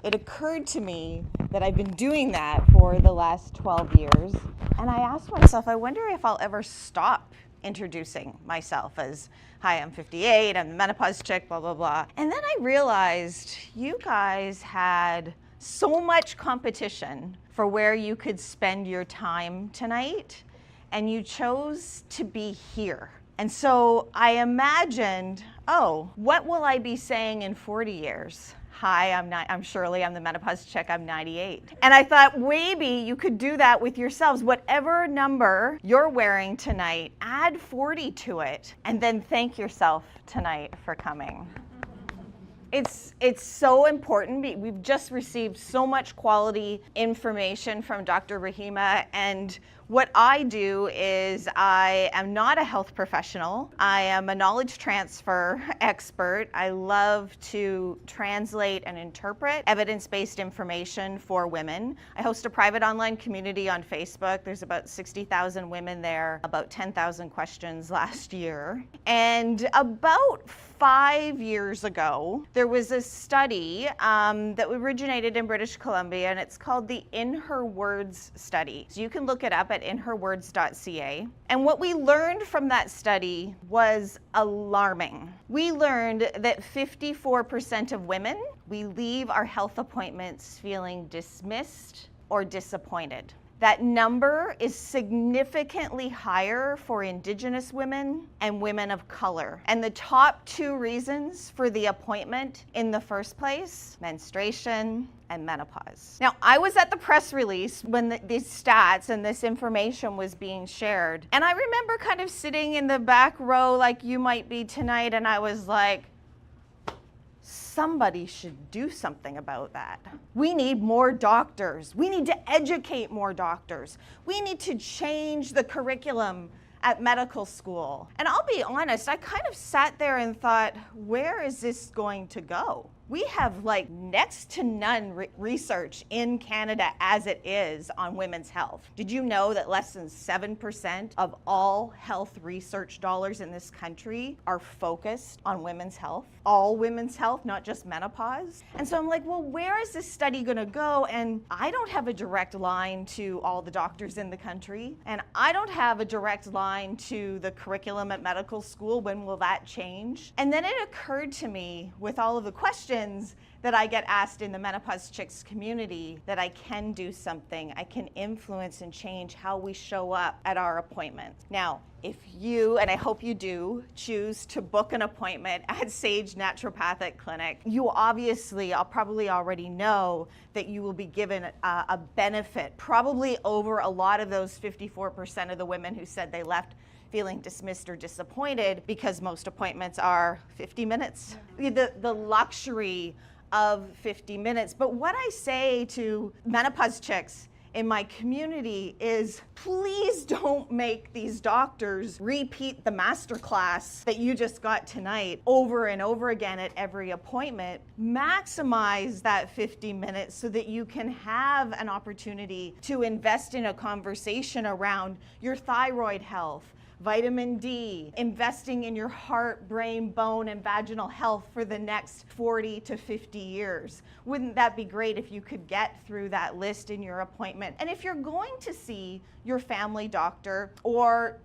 it occurred to me that I've been doing that for the last 12 years. And I asked myself, I wonder if I'll ever stop introducing myself as, hi, I'm 58, I'm the menopause chick, blah, blah, blah. And then I realized you guys had so much competition for where you could spend your time tonight, and you chose to be here. And so I imagined, oh, what will I be saying in 40 years? Hi, I'm Shirley, I'm the menopause chick, I'm 98. And I thought maybe you could do that with yourselves. Whatever number you're wearing tonight, add 40 to it, and then thank yourself tonight for coming. It's so important. We've just received so much quality information from Dr. Rahima, and what I do is I am not a health professional. I am a knowledge transfer expert. I love to translate and interpret evidence-based information for women. I host a private online community on Facebook. There's about 60,000 women there, about 10,000 questions last year. And about 5 years ago, there was a study that originated in British Columbia, and it's called the In Her Words study. So you can look it up at inherwords.ca. And what we learned from that study was alarming. We learned that 54% of women, we leave our health appointments feeling dismissed or disappointed. That number is significantly higher for Indigenous women and women of color. And the top two reasons for the appointment in the first place, menstruation and menopause. Now, I was at the press release when these stats and this information was being shared. And I remember kind of sitting in the back row like you might be tonight, and I was like, somebody should do something about that. We need more doctors. We need to educate more doctors. We need to change the curriculum at medical school. And I'll be honest, I kind of sat there and thought, where is this going to go? We have like next to none research in Canada as it is on women's health. Did you know that less than 7% of all health research dollars in this country are focused on women's health? All women's health, not just menopause. And so I'm like, well, where is this study gonna go? And I don't have a direct line to all the doctors in the country. And I don't have a direct line to the curriculum at medical school. When will that change? And then it occurred to me with all of the questions that I get asked in the Menopause Chicks community that I can do something. I can influence and change how we show up at our appointments. Now, if you, and I hope you do, choose to book an appointment at Sage Naturopathic Clinic, you obviously, I'll probably already know that you will be given a benefit, probably over a lot of those 54% of the women who said they left feeling dismissed or disappointed, because most appointments are 50 minutes. The luxury of 50 minutes. But what I say to menopause chicks in my community is please don't make these doctors repeat the masterclass that you just got tonight over and over again at every appointment. Maximize that 50 minutes so that you can have an opportunity to invest in a conversation around your thyroid health, vitamin D, investing in your heart, brain, bone, and vaginal health for the next 40 to 50 years. Wouldn't that be great if you could get through that list in your appointment? And if you're going to see your family doctor or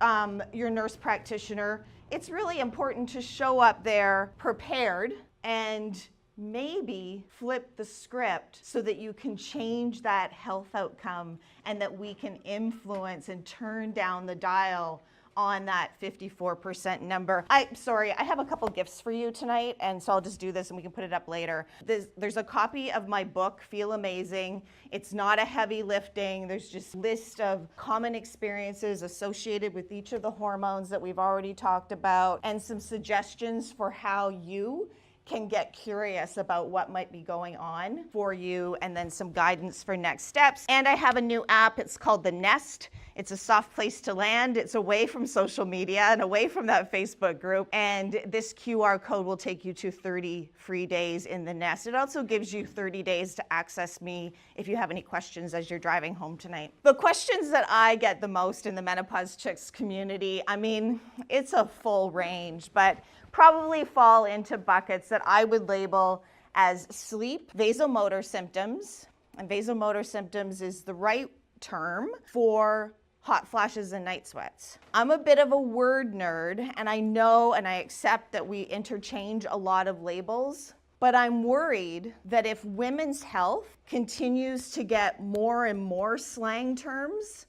your nurse practitioner, it's really important to show up there prepared and maybe flip the script so that you can change that health outcome and that we can influence and turn down the dial on that 54% number. Sorry, I have a couple gifts for you tonight, and so I'll just do this and we can put it up later. There's a copy of my book, Feel Amazing. It's not a heavy lifting. There's just a list of common experiences associated with each of the hormones that we've already talked about, and some suggestions for how you can get curious about what might be going on for you, and then some guidance for next steps. And I have a new app. It's called The Nest. It's a soft place to land. It's away from social media and away from that Facebook group. And this QR code will take you to 30 free days in The Nest. It also gives you 30 days to access me if you have any questions as you're driving home tonight. The questions that I get the most in the Menopause Chicks community, I mean, it's a full range, but probably fall into buckets that I would label as sleep, vasomotor symptoms, and vasomotor symptoms is the right term for hot flashes and night sweats. I'm a bit of a word nerd, and I know and I accept that we interchange a lot of labels, but I'm worried that if women's health continues to get more and more slang terms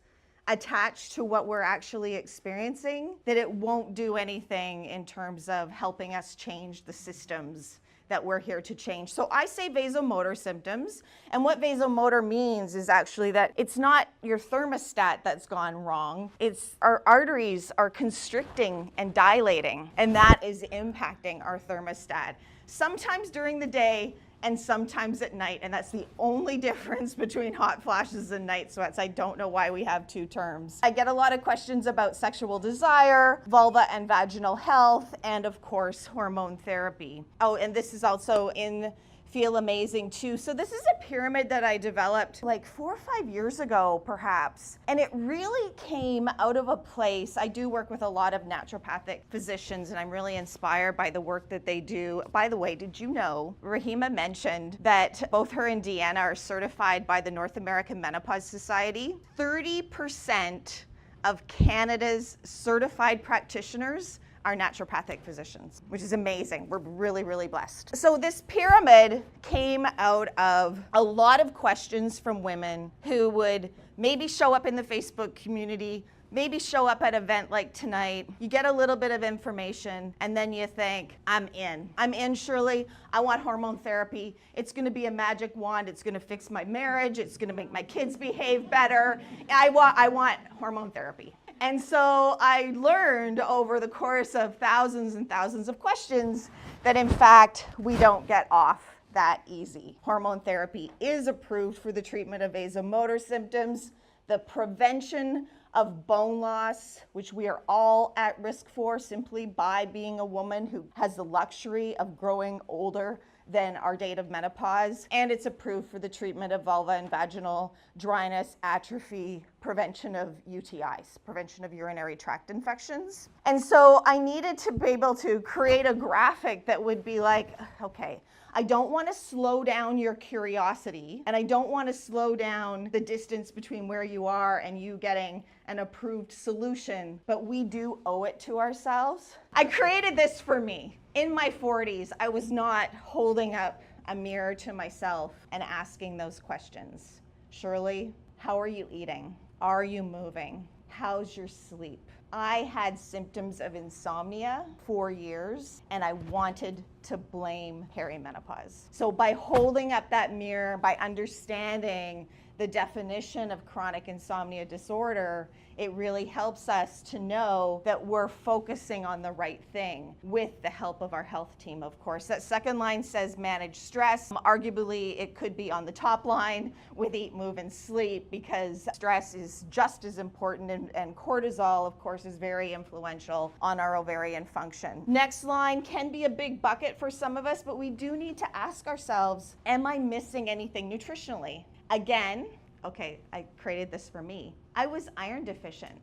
attached to what we're actually experiencing, that it won't do anything in terms of helping us change the systems that we're here to change. So I say vasomotor symptoms, and what vasomotor means is actually that it's not your thermostat that's gone wrong, it's our arteries are constricting and dilating, and that is impacting our thermostat. Sometimes during the day, and sometimes at night, and that's the only difference between hot flashes and night sweats. I don't know why we have two terms. I get a lot of questions about sexual desire, vulva and vaginal health, and of course, hormone therapy. Oh, and this is also in Feel Amazing too. So this is a pyramid that I developed like 4 or 5 years ago, perhaps. And it really came out of a place. I do work with a lot of naturopathic physicians, and I'm really inspired by the work that they do. By the way, did you know Rahima mentioned that both her and Deanna are certified by the North American Menopause Society? 30% of Canada's certified practitioners are naturopathic physicians, which is amazing. We're really, really blessed. So this pyramid came out of a lot of questions from women who would maybe show up in the Facebook community, maybe show up at an event like tonight. You get a little bit of information, and then you think, I'm in. I'm in, Shirley. I want hormone therapy. It's gonna be a magic wand. It's gonna fix my marriage. It's gonna make my kids behave better. I want hormone therapy. And so I learned over the course of thousands and thousands of questions that in fact, we don't get off that easy. Hormone therapy is approved for the treatment of vasomotor symptoms, the prevention of bone loss, which we are all at risk for simply by being a woman who has the luxury of growing older than our date of menopause, and it's approved for the treatment of vulva and vaginal dryness, atrophy, prevention of UTIs, prevention of urinary tract infections. And so I needed to be able to create a graphic that would be like, okay, I don't want to slow down your curiosity, and I don't want to slow down the distance between where you are and you getting an approved solution, but we do owe it to ourselves. I created this for me. In my 40s, I was not holding up a mirror to myself and asking those questions. Shirley, how are you eating? Are you moving? How's your sleep? I had symptoms of insomnia for years, and I wanted to blame perimenopause. So by holding up that mirror, by understanding the definition of chronic insomnia disorder, it really helps us to know that we're focusing on the right thing with the help of our health team, of course. That second line says manage stress. Arguably, it could be on the top line with eat, move, and sleep, because stress is just as important, and cortisol, of course, is very influential on our ovarian function. Next line can be a big bucket for some of us, but we do need to ask ourselves, am I missing anything nutritionally? Again, okay, I created this for me. I was iron deficient.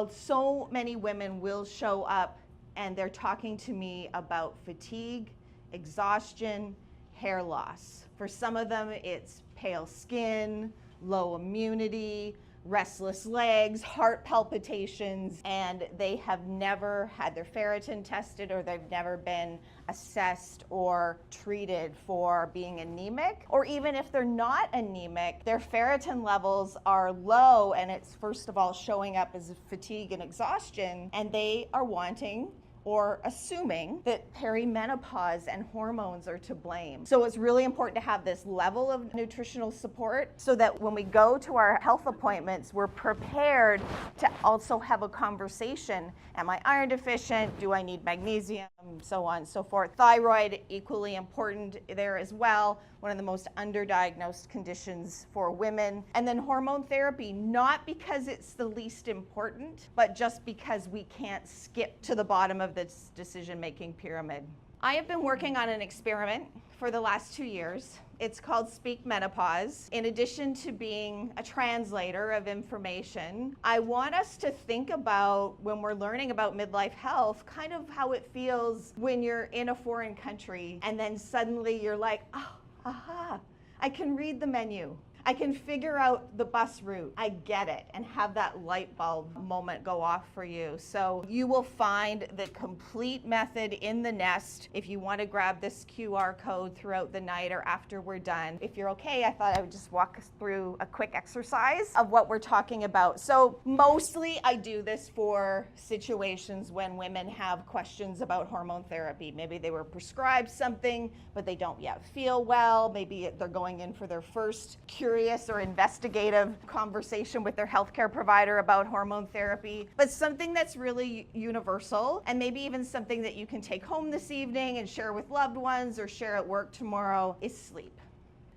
So many women will show up and they're talking to me about fatigue, exhaustion, hair loss. For some of them, it's pale skin, low immunity, restless legs, heart palpitations, and they have never had their ferritin tested, or they've never been assessed or treated for being anemic. Or even if they're not anemic, their ferritin levels are low, and it's first of all showing up as fatigue and exhaustion, and they are wanting or assuming that perimenopause and hormones are to blame. So it's really important to have this level of nutritional support so that when we go to our health appointments, we're prepared to also have a conversation. Am I iron deficient? Do I need magnesium? So on and so forth. Thyroid, equally important there as well. One of the most underdiagnosed conditions for women. And then hormone therapy, not because it's the least important, but just because we can't skip to the bottom of this decision-making pyramid. I have been working on an experiment for the last 2 years. It's called Speak Menopause. In addition to being a translator of information, I want us to think about, when we're learning about midlife health, kind of how it feels when you're in a foreign country and then suddenly you're like, oh, aha, I can read the menu. I can figure out the bus route. I get it, and have that light bulb moment go off for you. So you will find the complete method in the nest if you want to grab this QR code throughout the night or after we're done. If you're okay, I thought I would just walk us through a quick exercise of what we're talking about. So mostly I do this for situations when women have questions about hormone therapy. Maybe they were prescribed something, but they don't yet feel well. Maybe they're going in for their first curious or investigative conversation with their healthcare provider about hormone therapy, but something that's really universal, and maybe even something that you can take home this evening and share with loved ones or share at work tomorrow, is sleep.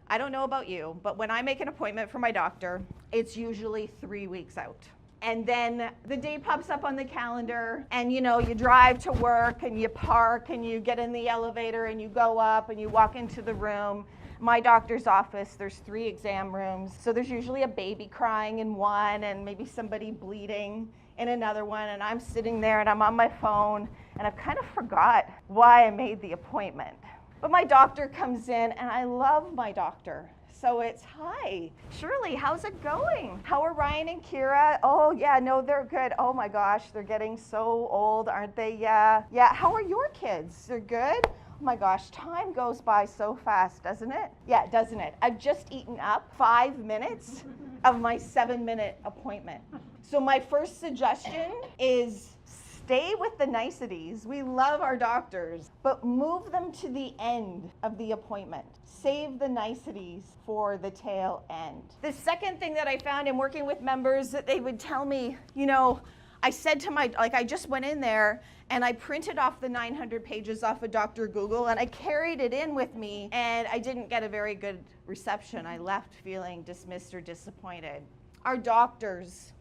I don't know about you, but when I make an appointment for my doctor, it's usually 3 weeks out. And then the day pops up on the calendar, and you drive to work and you park and you get in the elevator and you go up and you walk into the room. My doctor's office, there's 3 exam rooms. So there's usually a baby crying in one and maybe somebody bleeding in another one. And I'm sitting there and I'm on my phone and I've kind of forgot why I made the appointment. But my doctor comes in, and I love my doctor. So it's, hi, Shirley, how's it going? How are Ryan and Kira? Oh yeah, no, they're good. Oh my gosh, they're getting so old, aren't they? Yeah. How are your kids? They're good? Oh my gosh, time goes by so fast, doesn't it? Yeah, doesn't it? I've just eaten up 5 minutes of my 7-minute appointment. So my first suggestion is stay with the niceties. We love our doctors, but move them to the end of the appointment. Save the niceties for the tail end. The second thing that I found in working with members, that they would tell me, I said to I just went in there and I printed off the 900 pages off of Dr. Google and I carried it in with me, and I didn't get a very good reception. I left feeling dismissed or disappointed. Our doctors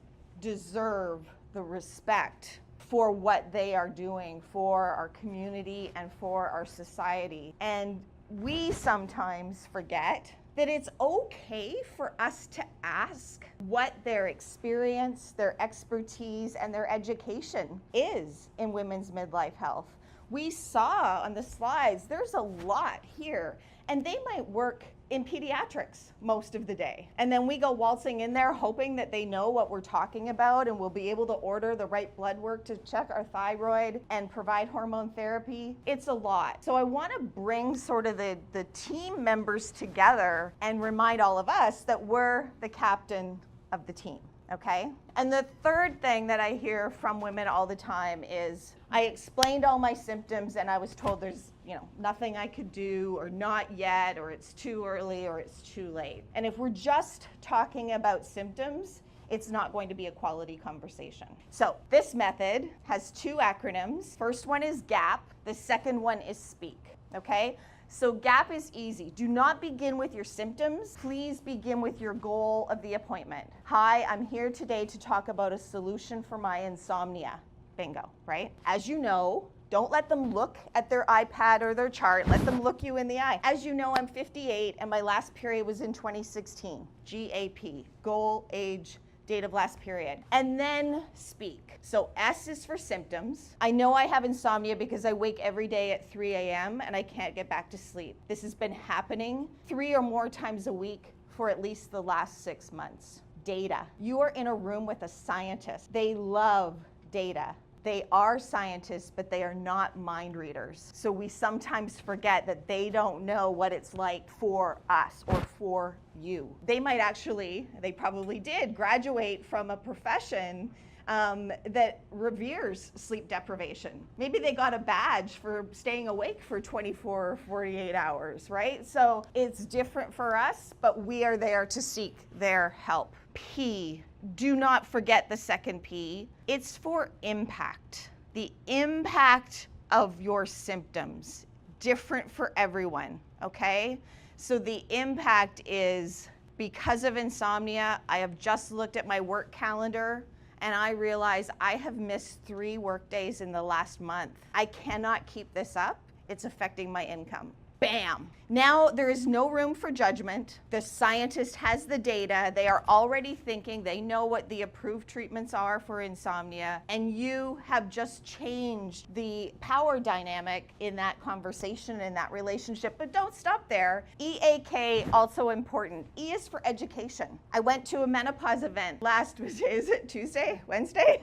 deserve the respect for what they are doing for our community and for our society. And we sometimes forget that it's okay for us to ask what their experience, their expertise, and their education is in women's midlife health. We saw on the slides, there's a lot here, and they might work in pediatrics most of the day. And then we go waltzing in there hoping that they know what we're talking about and we'll be able to order the right blood work to check our thyroid and provide hormone therapy. It's a lot. So I want to bring sort of the team members together and remind all of us that we're the captain of the team. Okay? And the third thing that I hear from women all the time is, I explained all my symptoms and I was told there's, nothing I could do, or not yet, or it's too early, or it's too late. And if we're just talking about symptoms, it's not going to be a quality conversation. So this method has 2 acronyms. First one is GAP. The second one is SPEAK. Okay? So GAP is easy. Do not begin with your symptoms. Please begin with your goal of the appointment. Hi, I'm here today to talk about a solution for my insomnia. Bingo, right? As you know, don't let them look at their iPad or their chart. Let them look you in the eye. As you know, I'm 58 and my last period was in 2016. GAP, goal, age, date of last period. And then SPEAK. So S is for symptoms. I know I have insomnia because I wake every day at 3 a.m. and I can't get back to sleep. This has been happening 3 or more times a week for at least the last 6 months. Data. You are in a room with a scientist. They love data. They are scientists, but they are not mind readers. So we sometimes forget that they don't know what it's like for us or for you. They might actually, they probably did, graduate from a profession that reveres sleep deprivation. Maybe they got a badge for staying awake for 24 or 48 hours, right? So it's different for us, but we are there to seek their help. P, do not forget the second P. It's for impact. The impact of your symptoms, different for everyone, okay? So the impact is, because of insomnia, I have just looked at my work calendar and I realize I have missed 3 work days in the last month. I cannot keep this up. It's affecting my income. Bam! Now there is no room for judgment. The scientist has the data. They are already thinking. They know what the approved treatments are for insomnia. And you have just changed the power dynamic in that conversation, in that relationship. But don't stop there. EAK, also important. E is for education. I went to a menopause event is it Tuesday? Wednesday?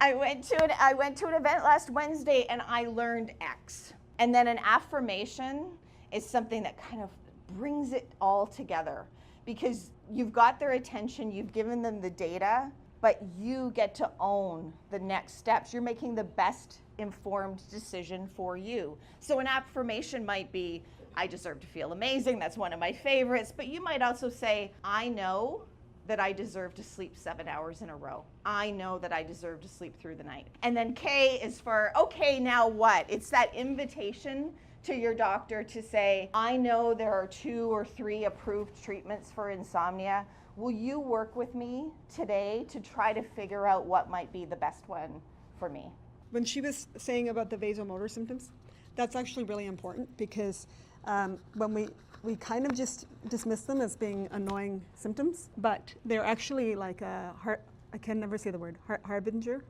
I went to an event last Wednesday and I learned X. And then an affirmation is something that kind of brings it all together, because you've got their attention, you've given them the data, but you get to own the next steps. You're making the best informed decision for you. So an affirmation might be, I deserve to feel amazing. That's one of my favorites. But you might also say, I know that I deserve to sleep 7 hours in a row. I know that I deserve to sleep through the night. And then K is for, okay, now what? It's that invitation to your doctor to say, I know there are 2 or 3 approved treatments for insomnia. Will you work with me today to try to figure out what might be the best one for me? When she was saying about the vasomotor symptoms, that's actually really important, because when we kind of just dismiss them as being annoying symptoms, but they're actually like I can never say the word, harbinger,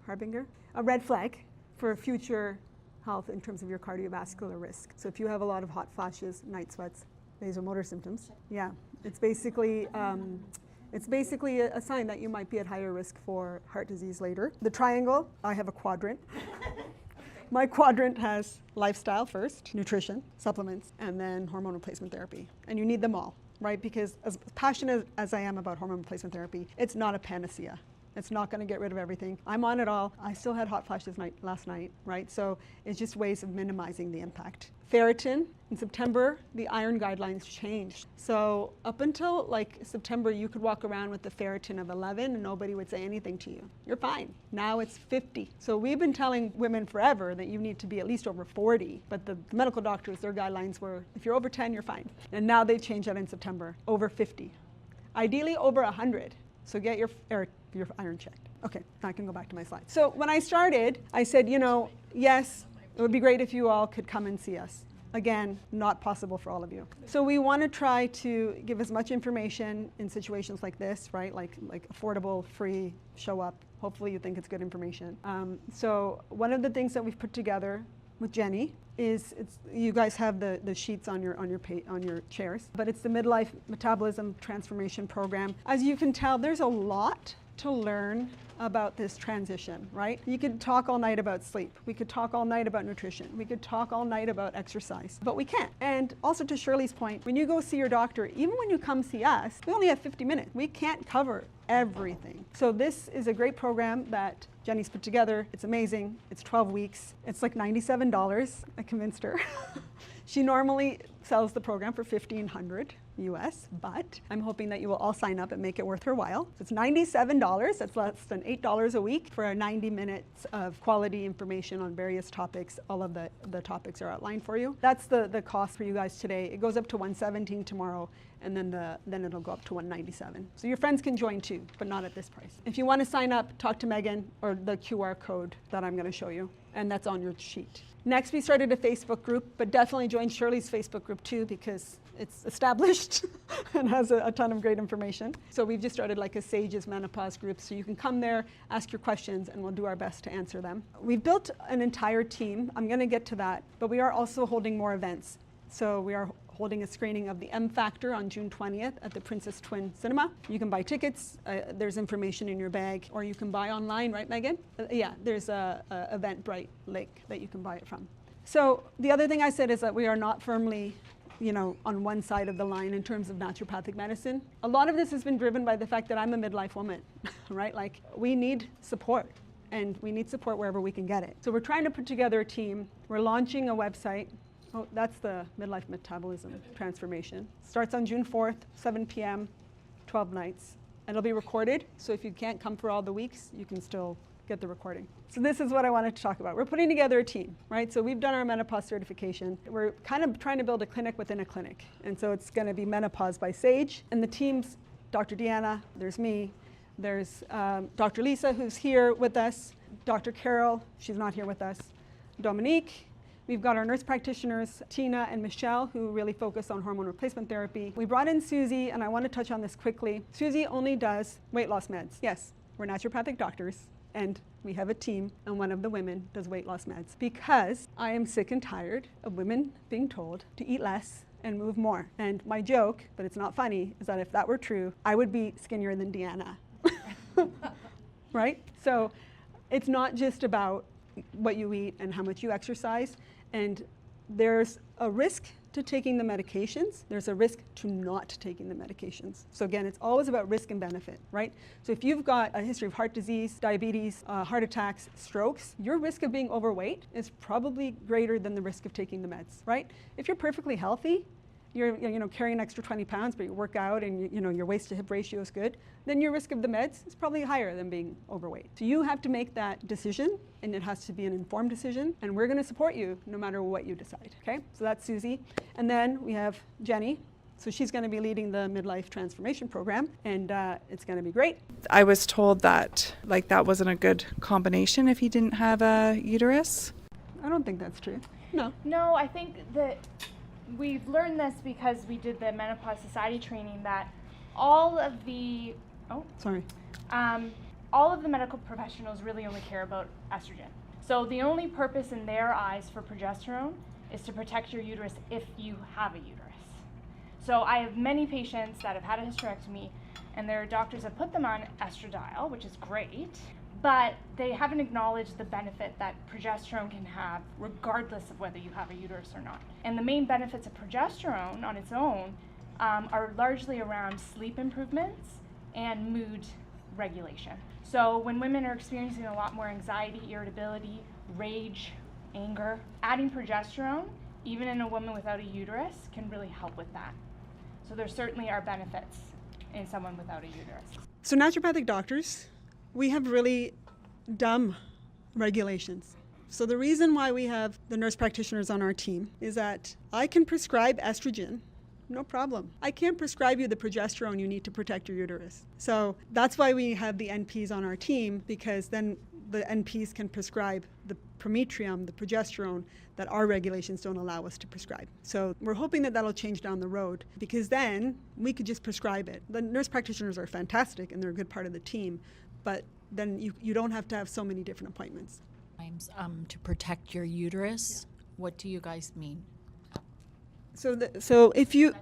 a red flag for future health in terms of your cardiovascular risk. So if you have a lot of hot flashes, night sweats, vasomotor symptoms, yeah, it's basically a sign that you might be at higher risk for heart disease later. The triangle, I have a quadrant. My quadrant has lifestyle first, nutrition, supplements, and then hormone replacement therapy. And you need them all, right? Because as passionate as I am about hormone replacement therapy, it's not a panacea. It's not going to get rid of everything. I'm on it all. I still had hot flashes last night, right? So it's just ways of minimizing the impact. Ferritin, in September, the iron guidelines changed. So up until like September, you could walk around with the ferritin of 11 and nobody would say anything to you. You're fine. Now it's 50. So we've been telling women forever that you need to be at least over 40, but the medical doctors, their guidelines were, if you're over 10, you're fine. And now they changed that in September, over 50. Ideally over 100. So get your iron checked. Okay, now I can go back to my slide. So when I started, I said, yes, it would be great if you all could come and see us. Again, not possible for all of you. So we want to try to give as much information in situations like this, right? Like affordable, free, show up. Hopefully you think it's good information. So one of the things that we've put together with Jenny you guys have the sheets on your chairs, but it's the Midlife Metabolism Transformation Program. As you can tell, there's a lot to learn about this transition, right? You could talk all night about sleep. We could talk all night about nutrition. We could talk all night about exercise, but we can't. And also to Shirley's point, when you go see your doctor, even when you come see us, we only have 50 minutes. We can't cover everything. So this is a great program that Jenny's put together. It's amazing. It's 12 weeks. It's like $97. I convinced her. She normally sells the program for $1,500 US, but I'm hoping that you will all sign up and make it worth her while. So it's $97. That's less than $8 a week for 90 minutes of quality information on various topics. All of the topics are outlined for you. That's the cost for you guys today. It goes up to $117 tomorrow, and then it'll go up to $197. So your friends can join too, but not at this price. If you want to sign up, talk to Megan or the QR code that I'm going to show you, and that's on your sheet. Next, we started a Facebook group, but definitely join Shirley's Facebook group too, because it's established and has a ton of great information. So we've just started like a Sages Menopause group, so you can come there, ask your questions, and we'll do our best to answer them. We've built an entire team. I'm going to get to that, but we are also holding more events. So we are holding a screening of the M Factor on June 20th at the Princess Twin Cinema. You can buy tickets. There's information in your bag, or you can buy online, right, Megan? Yeah, there's a Eventbrite link that you can buy it from. So the other thing I said is that we are not firmly, on one side of the line in terms of naturopathic medicine. A lot of this has been driven by the fact that I'm a midlife woman, right? Like, we need support, and we need support wherever we can get it. So we're trying to put together a team. We're launching a website. Oh, that's the Midlife Metabolism Transformation. Starts on June 4th, 7 p.m., 12 nights. And it'll be recorded, so if you can't come for all the weeks, you can still get the recording. So this is what I wanted to talk about. We're putting together a team, right? So we've done our menopause certification. We're kind of trying to build a clinic within a clinic. And so it's going to be Menopause by Sage. And the team's Dr. Deanna, there's me, there's Dr. Lisa, who's here with us, Dr. Carol, she's not here with us, Dominique. We've got our nurse practitioners, Tina and Michelle, who really focus on hormone replacement therapy. We brought in Susie, and I want to touch on this quickly. Susie only does weight loss meds. Yes, we're naturopathic doctors, and we have a team, and one of the women does weight loss meds, because I am sick and tired of women being told to eat less and move more. And my joke, but it's not funny, is that if that were true, I would be skinnier than Deanna. Right? So it's not just about what you eat and how much you exercise. And there's a risk to taking the medications. There's a risk to not taking the medications. So again, it's always about risk and benefit, right? So if you've got a history of heart disease, diabetes, heart attacks, strokes, your risk of being overweight is probably greater than the risk of taking the meds, right? If you're perfectly healthy, you're carrying an extra 20 pounds, but you work out and your waist to hip ratio is good, then your risk of the meds is probably higher than being overweight. So you have to make that decision, and it has to be an informed decision, and we're going to support you no matter what you decide, okay? So that's Susie. And then we have Jenny. So she's going to be leading the Midlife Transformation Program, and it's going to be great. I was told that that wasn't a good combination if he didn't have a uterus. I don't think that's true. No. No, I think that we've learned this because we did the Menopause Society training, that all of the medical professionals really only care about estrogen. So the only purpose in their eyes for progesterone is to protect your uterus if you have a uterus. So I have many patients that have had a hysterectomy, and their doctors have put them on estradiol, which is great, but they haven't acknowledged the benefit that progesterone can have regardless of whether you have a uterus or not. And the main benefits of progesterone on its own are largely around sleep improvements and mood regulation. So when women are experiencing a lot more anxiety, irritability, rage, anger, adding progesterone, even in a woman without a uterus, can really help with that. So there certainly are benefits in someone without a uterus. So naturopathic doctors, we have really dumb regulations. So the reason why we have the nurse practitioners on our team is that I can prescribe estrogen, no problem. I can't prescribe you the progesterone you need to protect your uterus. So that's why we have the NPs on our team, because then the NPs can prescribe the prometrium, the progesterone, that our regulations don't allow us to prescribe. So we're hoping that that'll change down the road, because then we could just prescribe it. The nurse practitioners are fantastic and they're a good part of the team, but then you don't have to have so many different appointments. To protect your uterus, What do you guys mean? So if you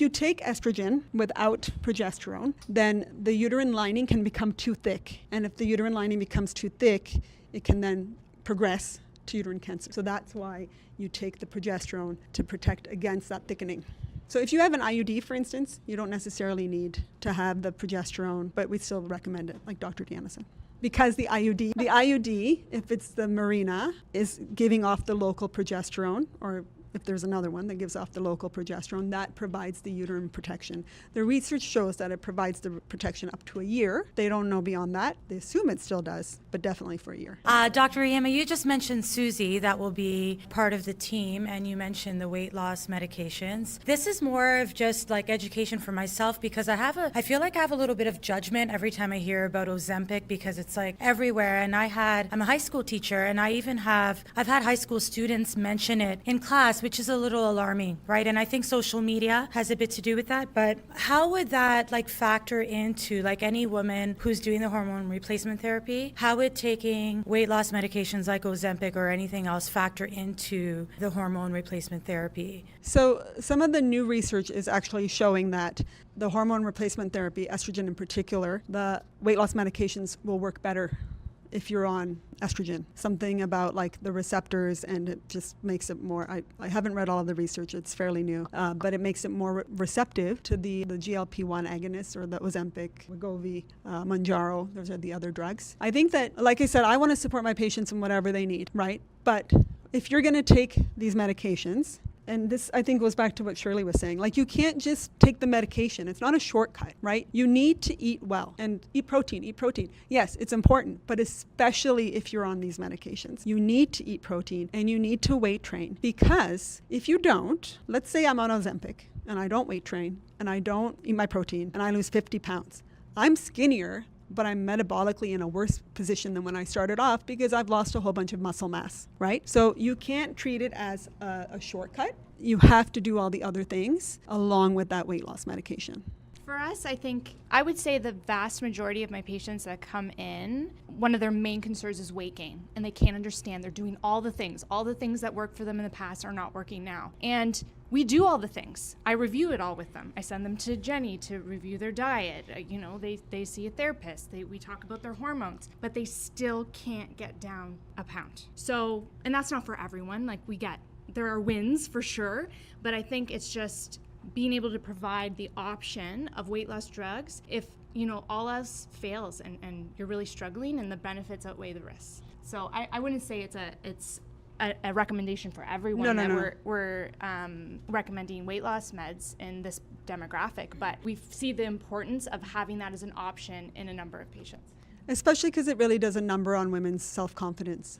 take estrogen without progesterone, then the uterine lining can become too thick. And if the uterine lining becomes too thick, it can then progress to uterine cancer. So that's why you take the progesterone to protect against that thickening. So if you have an IUD, for instance, you don't necessarily need to have the progesterone, but we still recommend it, like Dr. Deanna said. Because the IUD, if it's the Mirena, is giving off the local progesterone, or if there's another one that gives off the local progesterone, that provides the uterine protection. The research shows that it provides the protection up to a year. They don't know beyond that. They assume it still does, but definitely for a year. Dr. Rahima, you just mentioned Susie, that will be part of the team, and you mentioned the weight loss medications. This is more of just like education for myself, because I feel like I have a little bit of judgment every time I hear about Ozempic, because it's like everywhere. And I'm a high school teacher, and I've had high school students mention it in class, which is a little alarming, right? And I think social media has a bit to do with that. But how would that factor into any woman who's doing the hormone replacement therapy? How would taking weight loss medications like Ozempic or anything else factor into the hormone replacement therapy? So some of the new research is actually showing that the hormone replacement therapy, estrogen in particular, the weight loss medications will work better if you're on estrogen. Something about the receptors, and it just makes it more, I haven't read all of the research, it's fairly new, but it makes it more receptive to the GLP-1 agonists, or the Ozempic, Wegovy, Mounjaro, those are the other drugs. I think that, like I said, I want to support my patients in whatever they need, right? But if you're going to take these medications, and this, I think, goes back to what Shirley was saying. You can't just take the medication. It's not a shortcut, right? You need to eat well and eat protein. Yes, it's important, but especially if you're on these medications. You need to eat protein, and you need to weight train, because if you don't, let's say I'm on Ozempic and I don't weight train and I don't eat my protein and I lose 50 pounds. I'm skinnier, but I'm metabolically in a worse position than when I started off, because I've lost a whole bunch of muscle mass, right? So you can't treat it as a shortcut. You have to do all the other things along with that weight loss medication. For us, I would say the vast majority of my patients that come in, one of their main concerns is weight gain, and they can't understand. They're doing all the things that worked for them in the past are not working now. And we do all the things. I review it all with them. I send them to Jenny to review their diet. They see a therapist. We talk about their hormones, but they still can't get down a pound. So, and that's not for everyone. There are wins for sure, but I think it's just being able to provide the option of weight loss drugs if all else fails and you're really struggling, and the benefits outweigh the risks. So I wouldn't say it's a recommendation for everyone. We're recommending weight loss meds in this demographic, but we see the importance of having that as an option in a number of patients. Especially because it really does a number on women's self-confidence.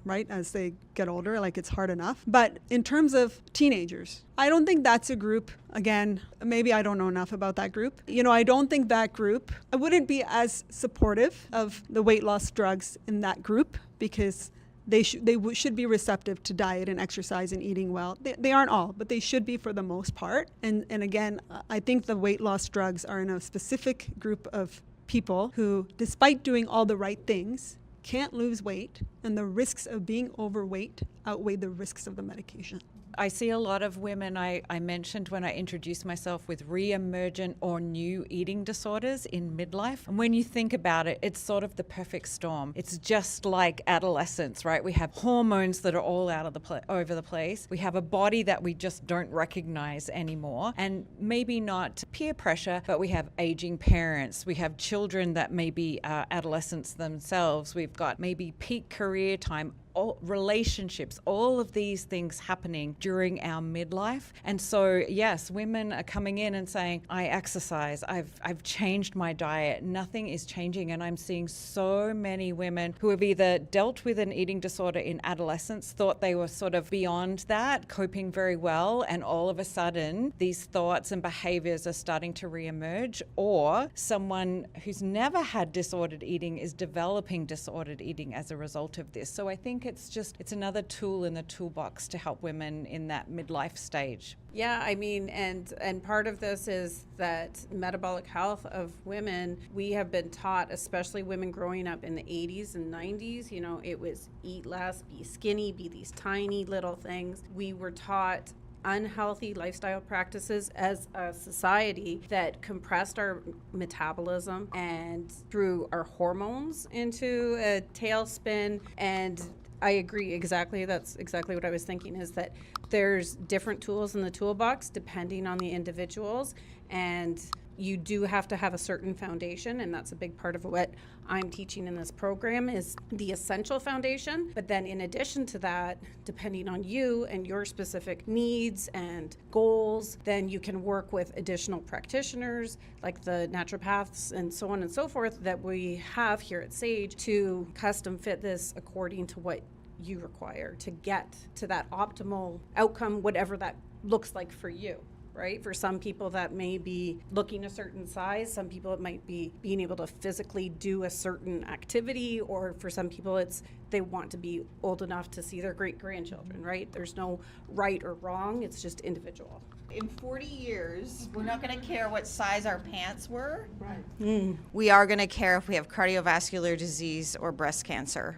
Right, as they get older, it's hard enough. But in terms of teenagers, I don't think that's a group, again, maybe I don't know enough about that group. I don't think that group, I wouldn't be as supportive of the weight loss drugs in that group, because they should be receptive to diet and exercise and eating well. They aren't all, but they should be for the most part. And again, I think the weight loss drugs are in a specific group of people who, despite doing all the right things, can't lose weight, and the risks of being overweight outweigh the risks of the medication. I see a lot of women, I mentioned when I introduced myself, with re-emergent or new eating disorders in midlife. And when you think about it, it's sort of the perfect storm. It's just like adolescence, right? We have hormones that are all over the place. We have a body that we just don't recognize anymore. And maybe not peer pressure, but we have aging parents. We have children that may be adolescents themselves. We've got maybe peak career time, relationships, all of these things happening during our midlife. And so, yes, women are coming in and saying, I exercise, I've changed my diet, nothing is changing. And I'm seeing so many women who have either dealt with an eating disorder in adolescence, thought they were sort of beyond that, coping very well, and all of a sudden these thoughts and behaviors are starting to reemerge, or someone who's never had disordered eating is developing disordered eating as a result of this. So I think it's another tool in the toolbox to help women in that midlife stage. Yeah, I mean, and part of this is that metabolic health of women, we have been taught, especially women growing up in the 80s and 90s, you know, it was eat less, be skinny, be these tiny little things. We were taught unhealthy lifestyle practices as a society that compressed our metabolism and threw our hormones into a tailspin. And I agree exactly. That's exactly what I was thinking, is that there's different tools in the toolbox depending on the individuals, and you do have to have a certain foundation, and that's a big part of what I'm teaching in this program is the essential foundation. But then in addition to that, depending on you and your specific needs and goals, then you can work with additional practitioners like the naturopaths and so on and so forth that we have here at Sage to custom fit this according to what you require to get to that optimal outcome, whatever that looks like for you. Right? For some people that may be looking a certain size, some people it might be being able to physically do a certain activity, or for some people it's they want to be old enough to see their great-grandchildren, right? There's no right or wrong, it's just individual. In 40 years, we're not going to care what size our pants were. Right. We are going to care if we have cardiovascular disease or breast cancer.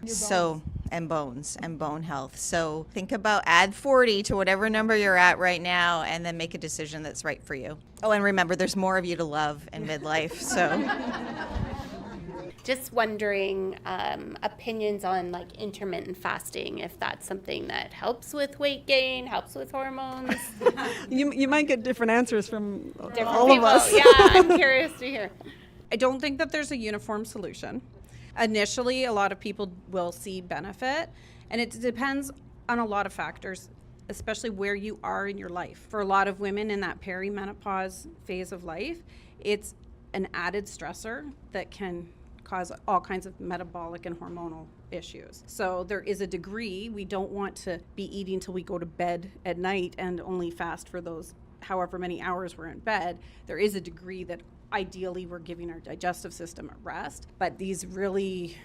And bones and bone health. So think about add 40 to whatever number you're at right now and then make a decision that's right for you. Oh, and remember, there's more of you to love in midlife, so. Just wondering opinions on like intermittent fasting, if that's something that helps with weight gain, helps with hormones. You might get different answers from Different all people. of us. Yeah, I'm curious to hear. I don't think that there's a uniform solution. Initially, a lot of people will see benefit, and it depends on a lot of factors, especially where you are in your life. For a lot of women in that perimenopause phase of life, it's an added stressor that can cause all kinds of metabolic and hormonal issues. So there is a degree, we don't want to be eating till we go to bed at night and only fast for those however many hours we're in bed. There is a degree that ideally we're giving our digestive system a rest, but these really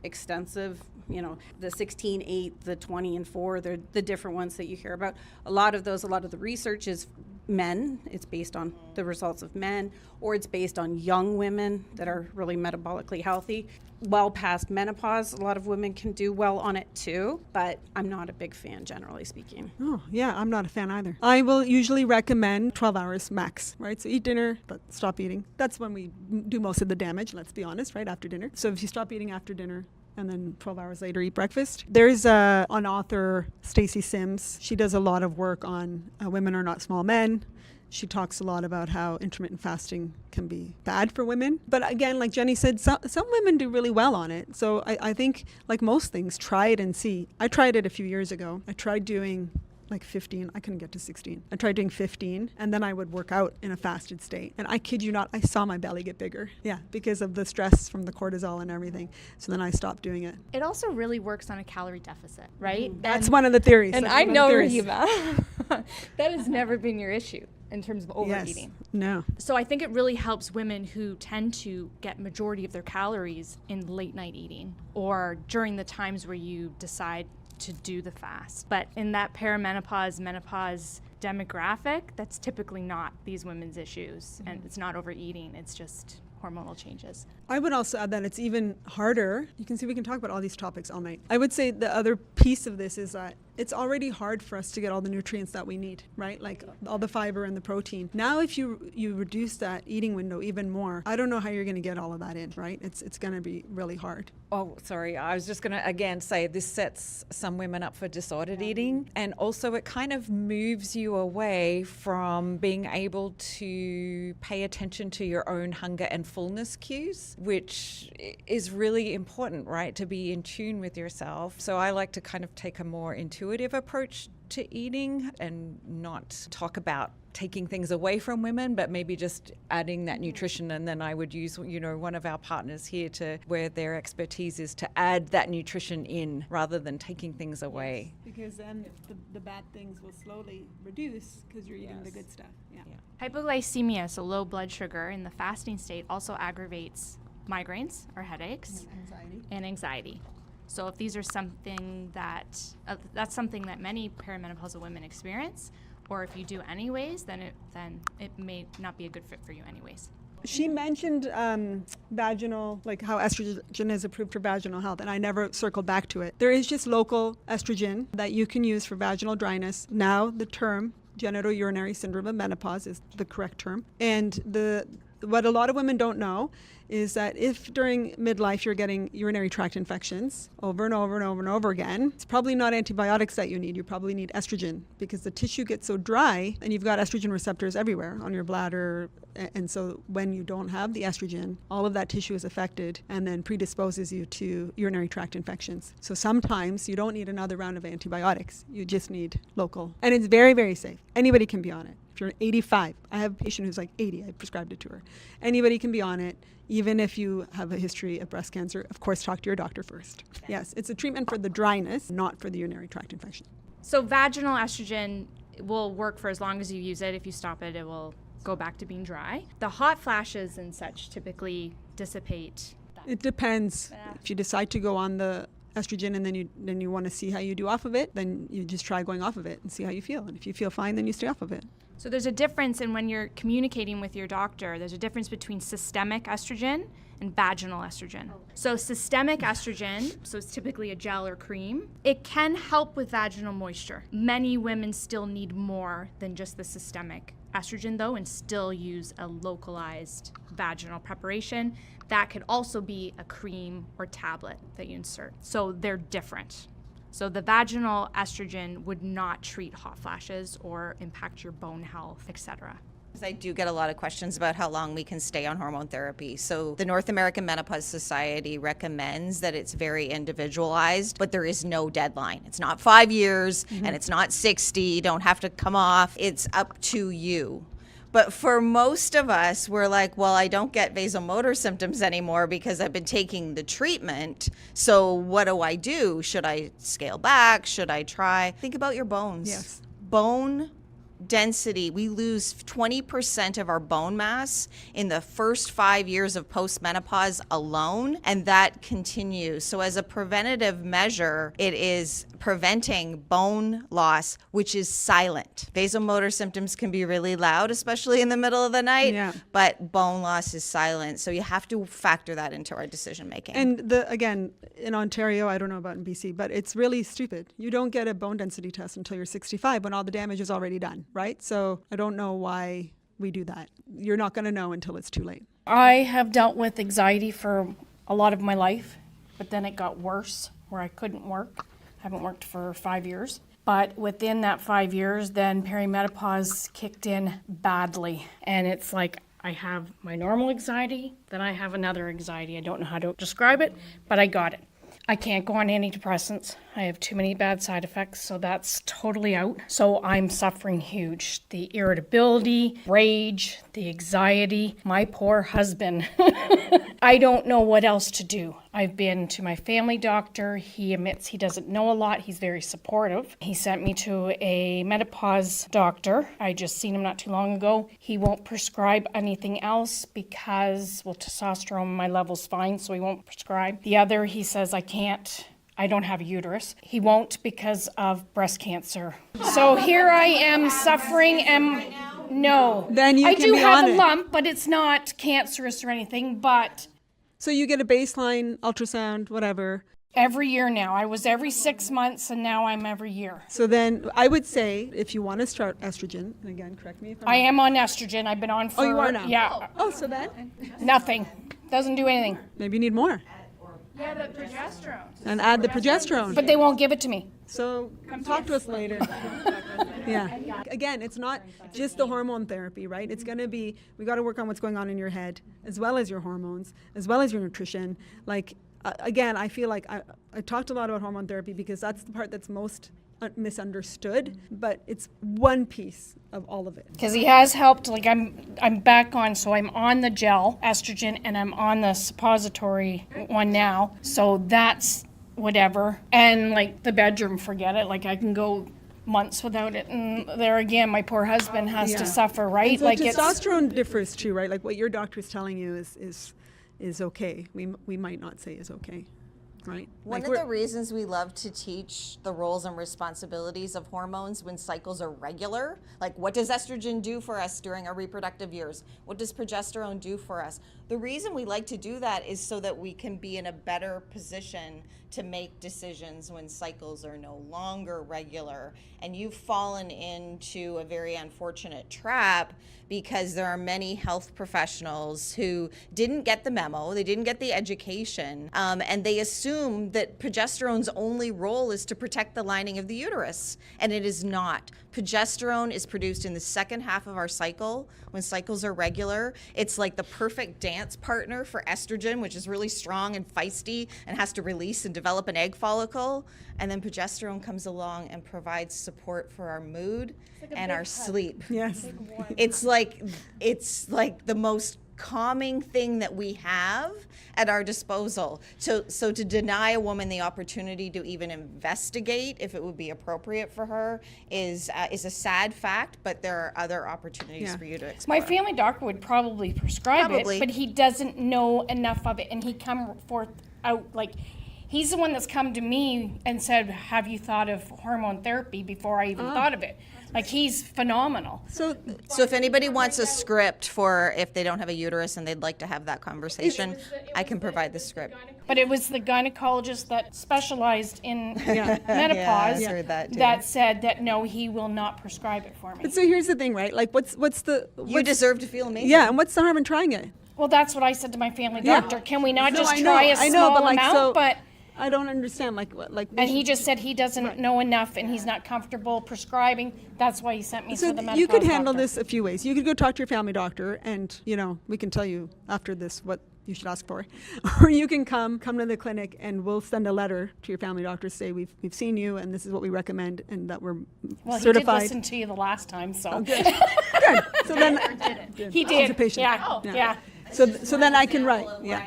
extensive, you know, the 16, 8, the 20 and 4, they're the different ones that you hear about. A lot of the research is men. It's based on the results of men, or it's based on young women that are really metabolically healthy. Well past menopause, a lot of women can do well on it too, but I'm not a big fan, generally speaking. Oh, yeah, I'm not a fan either. I will usually recommend 12 hours max, right? So eat dinner, but stop eating. That's when we do most of the damage, let's be honest, right? After dinner. So if you stop eating after dinner, and then 12 hours later eat breakfast. There's an author, Stacey Sims. She does a lot of work on Women Are Not Small Men. She talks a lot about how intermittent fasting can be bad for women. But again, like Jenny said, some women do really well on it. So I think, like most things, try it and see. I tried it a few years ago. I tried doing like 15. I couldn't get to 16. I tried doing 15, and then I would work out in a fasted state. And I kid you not, I saw my belly get bigger. Yeah, because of the stress from the cortisol and everything. So then I stopped doing it. It also really works on a calorie deficit, right? That's one of the theories. And That's I one of know, the theories. Rahima, that has never been your issue in terms of overeating. Yes. No. So I think it really helps women who tend to get majority of their calories in late night eating or during the times where you decide to do the fast. But in that perimenopause, menopause demographic, that's typically not these women's issues. And it's not overeating, it's just hormonal changes. I would also add that it's even harder. You can see we can talk about all these topics all night. I would say the other piece of this is that it's already hard for us to get all the nutrients that we need, right? Like all the fiber and the protein. Now if you reduce that eating window even more, I don't know how you're going to get all of that in, right? It's going to be really hard. Oh, sorry. I was just going to again say this sets some women up for disordered eating. And also it kind of moves you away from being able to pay attention to your own hunger and fullness cues, which is really important, right? To be in tune with yourself. So I like to kind of take a more intuitive approach to eating and not talk about taking things away from women, but maybe just adding that nutrition. And then I would use, one of our partners here to where their expertise is to add that nutrition in rather than taking things away. Yes, because then the bad things will slowly reduce because you're eating the good stuff. Yeah. Hypoglycemia, so low blood sugar in the fasting state, also aggravates migraines or headaches and anxiety. So if these are something that's something that many perimenopausal women experience, or if you do anyways, then it may not be a good fit for you anyways. She mentioned vaginal, like how estrogen is approved for vaginal health, and I never circled back to it. There is just local estrogen that you can use for vaginal dryness. Now the term genitourinary syndrome of menopause is the correct term. And what a lot of women don't know is that if during midlife you're getting urinary tract infections over and over and over and over again, it's probably not antibiotics that you need. You probably need estrogen, because the tissue gets so dry and you've got estrogen receptors everywhere on your bladder. And so when you don't have the estrogen, all of that tissue is affected and then predisposes you to urinary tract infections. So sometimes you don't need another round of antibiotics. You just need local. And it's very, very safe. Anybody can be on it. If you're 85, I have a patient who's like 80, I prescribed it to her. Anybody can be on it, even if you have a history of breast cancer. Of course, talk to your doctor first. Yes, it's a treatment for the dryness, not for the urinary tract infection. So vaginal estrogen will work for as long as you use it. If you stop it, it will go back to being dry. The hot flashes and such typically dissipate. It depends. If you decide to go on the estrogen and then you want to see how you do off of it, then you just try going off of it and see how you feel. And if you feel fine, then you stay off of it. So there's a difference in when you're communicating with your doctor, there's a difference between systemic estrogen and vaginal estrogen. So systemic estrogen, so it's typically a gel or cream, it can help with vaginal moisture. Many women still need more than just the systemic estrogen though, and still use a localized vaginal preparation. That could also be a cream or tablet that you insert. So they're different. So the vaginal estrogen would not treat hot flashes or impact your bone health, etc. I do get a lot of questions about how long we can stay on hormone therapy. So the North American Menopause Society recommends that it's very individualized, but there is no deadline. It's not 5 years and it's not 60. You don't have to come off. It's up to you. But for most of us, we're like, well, I don't get vasomotor symptoms anymore because I've been taking the treatment. So what do I do? Should I scale back? Should I try? Think about your bones. Yes. Bone density, we lose 20% of our bone mass in the first 5 years of postmenopause alone, and that continues. So as a preventative measure, it is preventing bone loss, which is silent. Vasomotor symptoms can be really loud, especially in the middle of the night, but bone loss is silent. So you have to factor that into our decision making. And again, in Ontario, I don't know about in BC, but it's really stupid. You don't get a bone density test until you're 65 when all the damage is already done, right? So I don't know why we do that. You're not going to know until it's too late. I have dealt with anxiety for a lot of my life, but then it got worse where I couldn't work. I haven't worked for 5 years. But within that 5 years, then perimenopause kicked in badly. And it's like I have my normal anxiety, then I have another anxiety. I don't know how to describe it, but I got it. I can't go on antidepressants. I have too many bad side effects, so that's totally out. So I'm suffering huge. The irritability, rage, the anxiety, my poor husband. I don't know what else to do. I've been to my family doctor. He admits he doesn't know a lot. He's very supportive. He sent me to a menopause doctor. I just seen him not too long ago. He won't prescribe anything else because, well, testosterone, my level's fine, so he won't prescribe. The other, he says, I don't have a uterus. He won't because of breast cancer. So here I am suffering and no. Then you I can do be have on a it. lump, but it's not cancerous or anything, but So you get a baseline ultrasound, whatever. every year now. I was every 6 months and now I'm every year. So then I would say if you want to start estrogen, and again, correct me if I'm I wrong. am on estrogen. I've been on for you are now? Yeah. Oh, so then Nothing. Doesn't do anything. maybe you need more. Yeah, the progesterone. And add the progesterone. But they won't give it to me. So talk to us later. Yeah. Again, it's not just the hormone therapy, right? It's going to be, we got to work on what's going on in your head, as well as your hormones, as well as your nutrition. Like, again, I feel like I talked a lot about hormone therapy because that's the part that's most misunderstood, but it's one piece of all of it. Because he has helped, like I'm back on, so I'm on the gel, estrogen, and I'm on the suppository one now. So that's whatever. And like the bedroom, forget it. Like I can go months without it. And there again, my poor husband has to suffer, right? And so like testosterone differs too, right? Like what your doctor is telling you is okay. We might not say is okay. right? One Like of the reasons we love to teach the roles and responsibilities of hormones when cycles are regular, like what does estrogen do for us during our reproductive years? What does progesterone do for us? The reason we like to do that is so that we can be in a better position to make decisions when cycles are no longer regular. And you've fallen into a very unfortunate trap because there are many health professionals who didn't get the memo, they didn't get the education, and they assume that progesterone's only role is to protect the lining of the uterus, and it is not. Progesterone is produced in the second half of our cycle when cycles are regular. It's like the perfect dance partner for estrogen, which is really strong and feisty and has to release and develop an egg follicle. And then progesterone comes along and provides support for our mood and our sleep. Yes. It's like the most calming thing that we have at our disposal. So to deny a woman the opportunity to even investigate if it would be appropriate for her is a sad fact, but there are other opportunities for you to explore. My family doctor would probably prescribe it, but he doesn't know enough of it, and he come forth out like, he's the one that's come to me and said, have you thought of hormone therapy before I even thought of it? Like, he's phenomenal. So if anybody wants a script for if they don't have a uterus and they'd like to have that conversation, I can provide the script. But it was the gynecologist that specialized in menopause I heard that too. that said that no, he will not prescribe it for me. But so here's the thing, right? Like, what's You deserve to feel amazing. yeah, and what's the harm in trying it? Well, that's what I said to my family doctor. Can we not just I know, try a I know, small but like, amount? so But I don't understand, like what, like. and he just said he doesn't know enough and he's not comfortable prescribing. That's why he sent me So to the menopause you could handle doctor. this a few ways. You could go talk to your family doctor, and we can tell you after this what you should ask for, or you can come to the clinic, and we'll send a letter to your family doctor, say we've seen you, and this is what we recommend, and that we're Well, certified. he did listen to you the last time, so Good. Good. So then he He's did. a patient. Yeah. So then I can write. Yeah.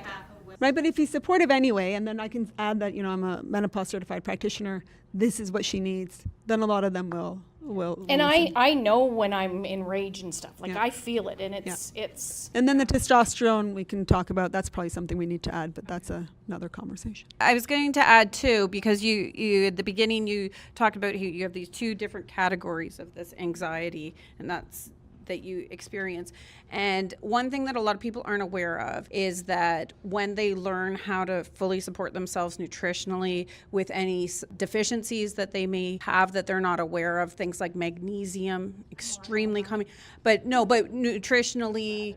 Right, but if he's supportive anyway, and then I can add that I'm a menopause certified practitioner. This is what she needs. Then a lot of them will. And listen. I know when I'm enraged and stuff. Like I feel it, and it's. And then the testosterone we can talk about. That's probably something we need to add, but that's another conversation. I was going to add too, because you at the beginning you talked about you have these two different categories of this anxiety, and that you experience. And one thing that a lot of people aren't aware of is that when they learn how to fully support themselves nutritionally with any deficiencies that they may have that they're not aware of, things like magnesium, extremely common, but nutritionally,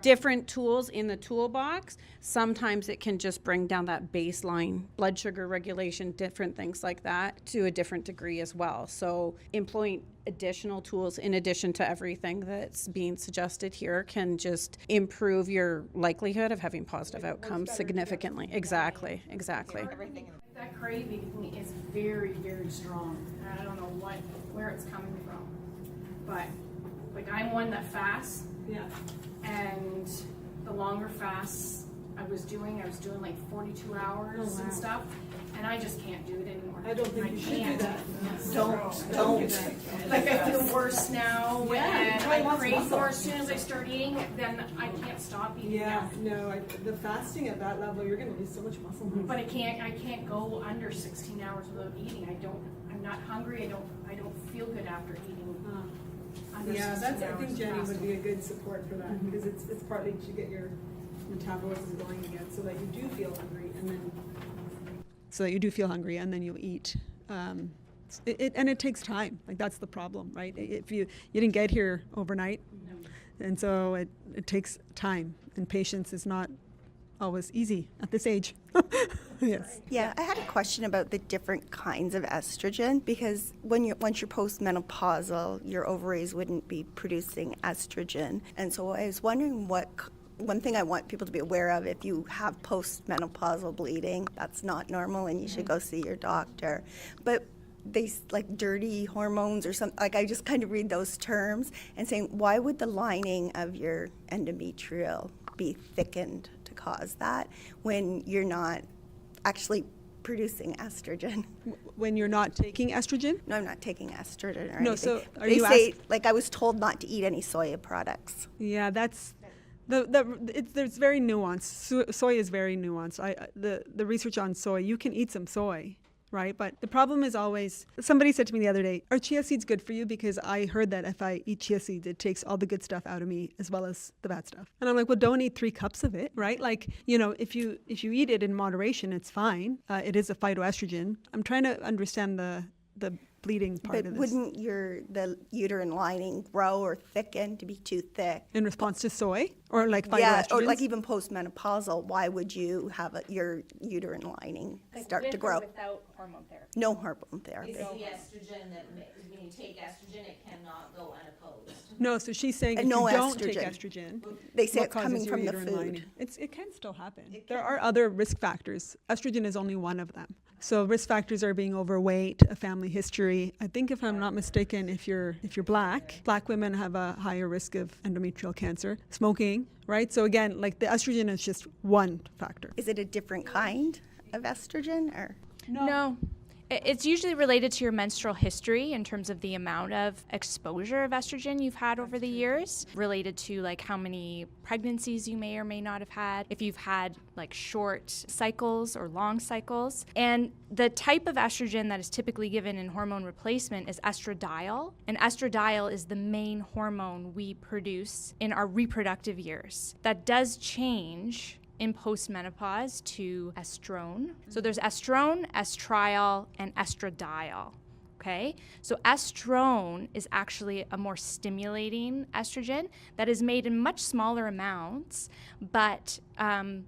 different tools in the toolbox, sometimes it can just bring down that baseline blood sugar regulation, different things like that to a different degree as well. So employing additional tools in addition to everything that's being suggested here can just improve your likelihood of having positive outcomes significantly. Exactly. That craving is very, very strong. I don't know where it's coming from, but like I'm one that fasts. Yeah. And the longer fasts I was doing like 42 hours and stuff, and I just can't do it anymore. I don't think you should do that. Don't. Like I feel worse now, and I crave more as soon as I start eating. Then I can't stop eating. Yeah, no, the fasting at that level, you're going to lose so much muscle mass. But I can't go under 16 hours without eating. I'm not hungry. I don't feel good after eating. Yeah, I think Jenny would be a good support for that, because it's partly to get your metabolism going again, so that you do feel hungry, and then you eat. And it takes time. Like that's the problem, right? If you didn't get here overnight, and so it takes time, and patience is not always easy at this age. Yes. Yeah, I had a question about the different kinds of estrogen, because once you're postmenopausal, your ovaries wouldn't be producing estrogen. And so I was wondering one thing I want people to be aware of, if you have postmenopausal bleeding, that's not normal and you should go see your doctor. But they like dirty hormones or something, like I just kind of read those terms and saying, why would the lining of your endometrial be thickened to cause that when you're not actually producing estrogen? When you're not taking estrogen? No, I'm not taking estrogen or No, anything. so are they you say, like I was told not to eat any soya products. Yeah, There's very nuanced. Soy is very nuanced. The research on soy, you can eat some soy, right? But the problem is always, somebody said to me the other day, are chia seeds good for you? Because I heard that if I eat chia seeds, it takes all the good stuff out of me as well as the bad stuff. And I'm like, well, don't eat 3 cups of it, right? Like, if you eat it in moderation, it's fine. It is a phytoestrogen. I'm trying to understand the bleeding part of this. Wouldn't the uterine lining grow or thicken to be too thick? In response to soy? Or like phytoestrogens? Yeah, or like even postmenopausal, why would you have your uterine lining start to grow? Without hormone therapy. No hormone therapy. It's the estrogen that when you take estrogen, it cannot go unopposed. No, so she's saying if no you don't estrogen. take estrogen, They say what it's causes coming your from the uterine food. lining? It can still happen. There are other risk factors. Estrogen is only one of them. So risk factors are being overweight, a family history. I think if I'm not mistaken, if you're black women have a higher risk of endometrial cancer. Smoking, right? So again, like the estrogen is just one factor. Is it a different kind of estrogen or? No. It's usually related to your menstrual history in terms of the amount of exposure of estrogen you've had over the years, related to like how many pregnancies you may or may not have had, if you've had like short cycles or long cycles. And the type of estrogen that is typically given in hormone replacement is estradiol. And estradiol is the main hormone we produce in our reproductive years. That does change in postmenopause to estrone. So there's estrone, estriol, and estradiol. Okay, so estrone is actually a more stimulating estrogen that is made in much smaller amounts, but can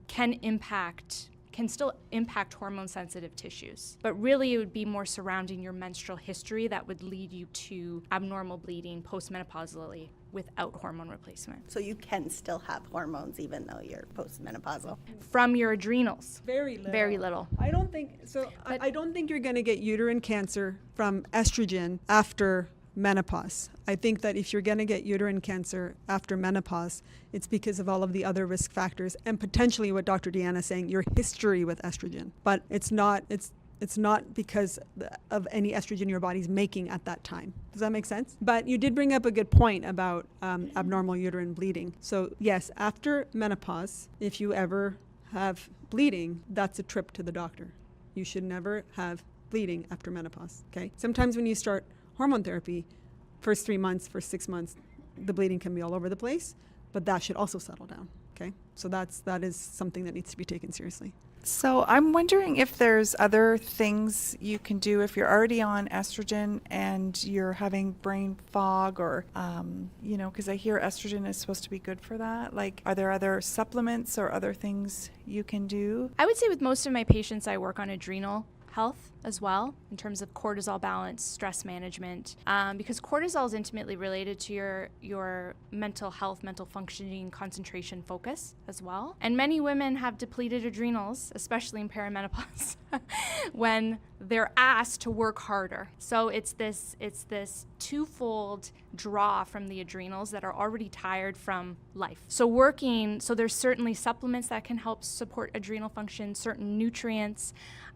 still impact hormone-sensitive tissues. But really, it would be more surrounding your menstrual history that would lead you to abnormal bleeding postmenopausally without hormone replacement. So you can still have hormones even though you're postmenopausal? From your adrenals. Very little. Very little. I don't think so. I don't think you're going to get uterine cancer from estrogen after menopause. I think that if you're going to get uterine cancer after menopause, it's because of all of the other risk factors and potentially what Dr. Deanna is saying, your history with estrogen. But it's not because of any estrogen your body's making at that time. Does that make sense? But you did bring up a good point about abnormal uterine bleeding. So yes, after menopause, if you ever have bleeding, that's a trip to the doctor. You should never have bleeding after menopause, okay? Sometimes when you start hormone therapy, first 3 months, first 6 months, the bleeding can be all over the place, but that should also settle down, okay? So that is something that needs to be taken seriously. So I'm wondering if there's other things you can do if you're already on estrogen and you're having brain fog or, because I hear estrogen is supposed to be good for that. Like, are there other supplements or other things you can do? I would say with most of my patients, I work on adrenal health as well in terms of cortisol balance, stress management, because cortisol is intimately related to your mental health, mental functioning, concentration, focus as well. And many women have depleted adrenals, especially in perimenopause, when they're asked to work harder. So it's this twofold draw from the adrenals that are already tired from life. So there's certainly supplements that can help support adrenal function, certain nutrients,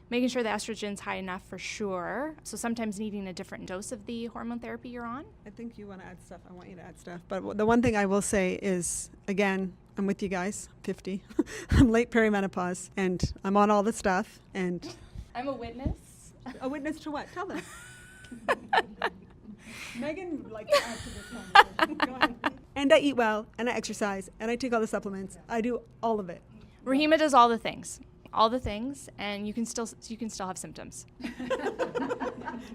making sure the estrogen's high enough for sure. So sometimes needing a different dose of the hormone therapy you're on. I think you want to add stuff. I want you to add stuff. But the one thing I will say is, again, I'm with you guys, 50. I'm late perimenopause, and I'm on all the stuff. And I'm a witness. A witness to what? Tell them. Megan would like to add to this conversation. Go ahead. And I eat well, and I exercise, and I take all the supplements. I do all of it. Rahima does all the things. And you can still have symptoms.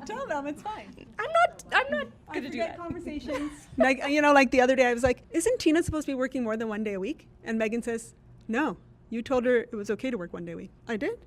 Tell them it's fine. I'm not gonna do that. Conversations. Meg, like the other day, I was like, "Isn't Tina supposed to be working more than 1 day a week?" And Megan says, "No, you told her it was okay to work 1 day a week." I did.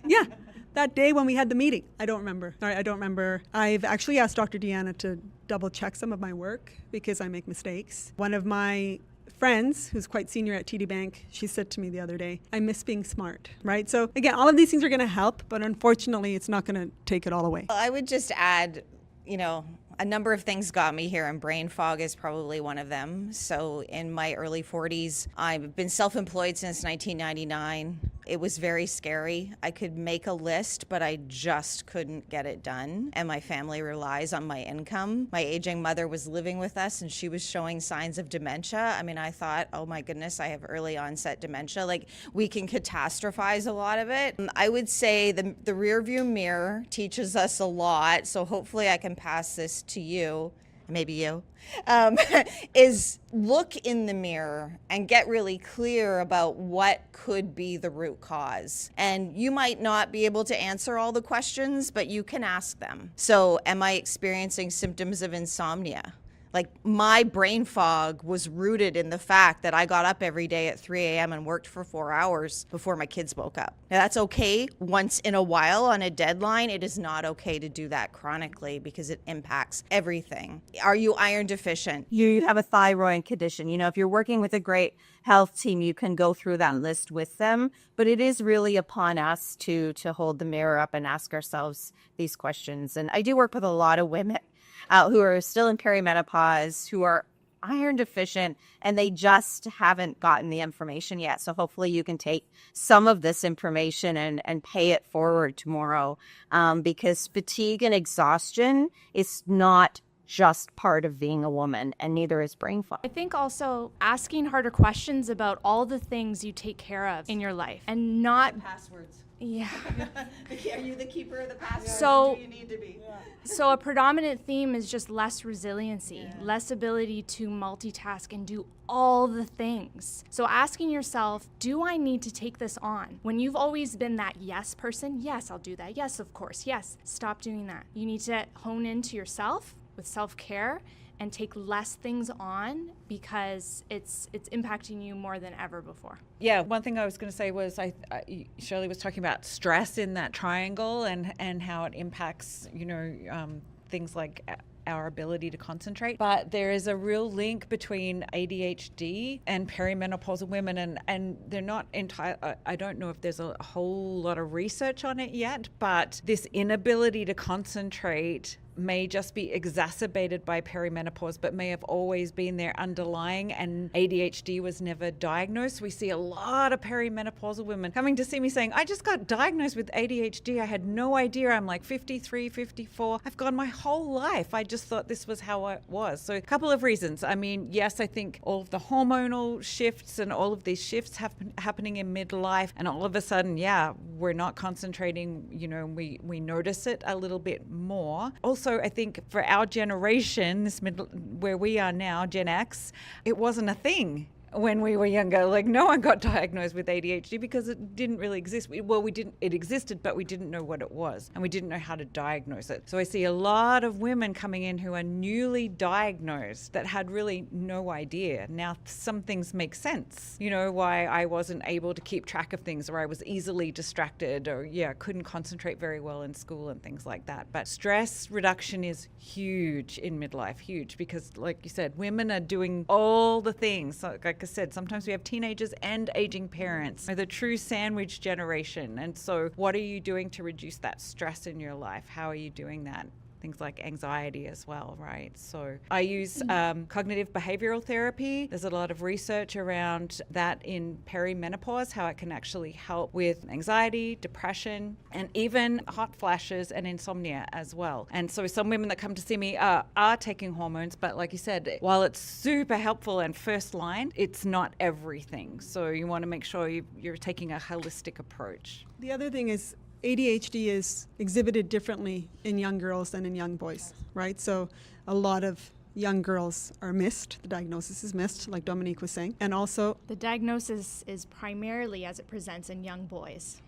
Yeah, that day when we had the meeting. I don't remember. All right, I don't remember. I've actually asked Dr. Deanna to double check some of my work because I make mistakes. One of my friends who's quite senior at TD Bank, she said to me the other day, I miss being smart, right? So again, all of these things are going to help, but unfortunately, it's not going to take it all away. Well, I would just add, a number of things got me here, and brain fog is probably one of them. So in my early 40s, I've been self-employed since 1999. It was very scary. I could make a list, but I just couldn't get it done. And my family relies on my income. My aging mother was living with us and she was showing signs of dementia. I mean, I thought, oh my goodness, I have early onset dementia. Like, we can catastrophize a lot of it. I would say the rear view mirror teaches us a lot. So hopefully I can pass this to you. Maybe you, is look in the mirror and get really clear about what could be the root cause. And you might not be able to answer all the questions, but you can ask them. So, am I experiencing symptoms of insomnia? Like, my brain fog was rooted in the fact that I got up every day at 3 a.m. and worked for 4 hours before my kids woke up. Now, that's okay once in a while on a deadline. It is not okay to do that chronically because it impacts everything. Are you iron deficient? You have a thyroid condition. You know, if you're working with a great health team, you can go through that list with them. But it is really upon us to hold the mirror up and ask ourselves these questions. And I do work with a lot of women who are still in perimenopause, who are iron deficient, and they just haven't gotten the information yet. So hopefully you can take some of this information and pay it forward tomorrow, because fatigue and exhaustion is not just part of being a woman, and neither is brain fog. I think also asking harder questions about all the things you take care of in your life and not Passwords. Yeah. Are you the keeper of the passwords? So, do you need to be? So a predominant theme is just less resiliency, less ability to multitask and do all the things. So asking yourself, do I need to take this on? When you've always been that yes person, yes, I'll do that. Yes, of course. Yes, stop doing that. You need to hone into yourself with self-care and take less things on because it's impacting you more than ever before. Yeah, one thing I was going to say was Shirley was talking about stress in that triangle and how it impacts, things like our ability to concentrate. But there is a real link between ADHD and perimenopausal women, and they're not entire. I don't know if there's a whole lot of research on it yet, but this inability to concentrate may just be exacerbated by perimenopause, but may have always been there underlying, and ADHD was never diagnosed. We see a lot of perimenopausal women coming to see me saying, I just got diagnosed with ADHD. I had no idea. I'm like 53, 54. I've gone my whole life. I just thought this was how it was. So a couple of reasons. I mean, yes, I think all of the hormonal shifts and all of these shifts happening in midlife, and all of a sudden, we're not concentrating, we notice it a little bit more. Also, I think for our generation, where we are now, Gen X, it wasn't a thing when we were younger. Like, no one got diagnosed with ADHD because it didn't really exist. It existed, but we didn't know what it was, and we didn't know how to diagnose it. So I see a lot of women coming in who are newly diagnosed that had really no idea. Now some things make sense, why I wasn't able to keep track of things, or I was easily distracted, or couldn't concentrate very well in school and things like that. But stress reduction is huge in midlife, huge, because like you said, women are doing all the things. So, like I said, sometimes we have teenagers and aging parents. We're the true sandwich generation. And so what are you doing to reduce that stress in your life? How are you doing that? Things like anxiety as well, right? So I use cognitive behavioral therapy. There's a lot of research around that in perimenopause, how it can actually help with anxiety, depression, and even hot flashes and insomnia as well. And so some women that come to see me are taking hormones, but like you said, while it's super helpful and first line, it's not everything. So you want to make sure you're taking a holistic approach. The other thing is ADHD is exhibited differently in young girls than in young boys, right? So a lot of young girls are missed. The diagnosis is missed, like Dominique was saying. And also, the diagnosis is primarily as it presents in young boys,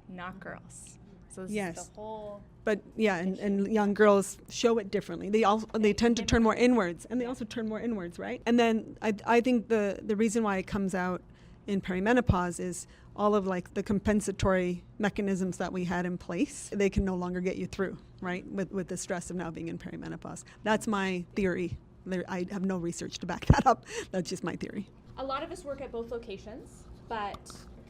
not girls. So this is the whole... But and young girls show it differently. They tend to turn more inwards, and they also turn more inwards, right? And then I think the reason why it comes out in perimenopause is all of like the compensatory mechanisms that we had in place, they can no longer get you through, right? With the stress of now being in perimenopause. That's my theory. I have no research to back that up. That's just my theory. A lot of us work at both locations, but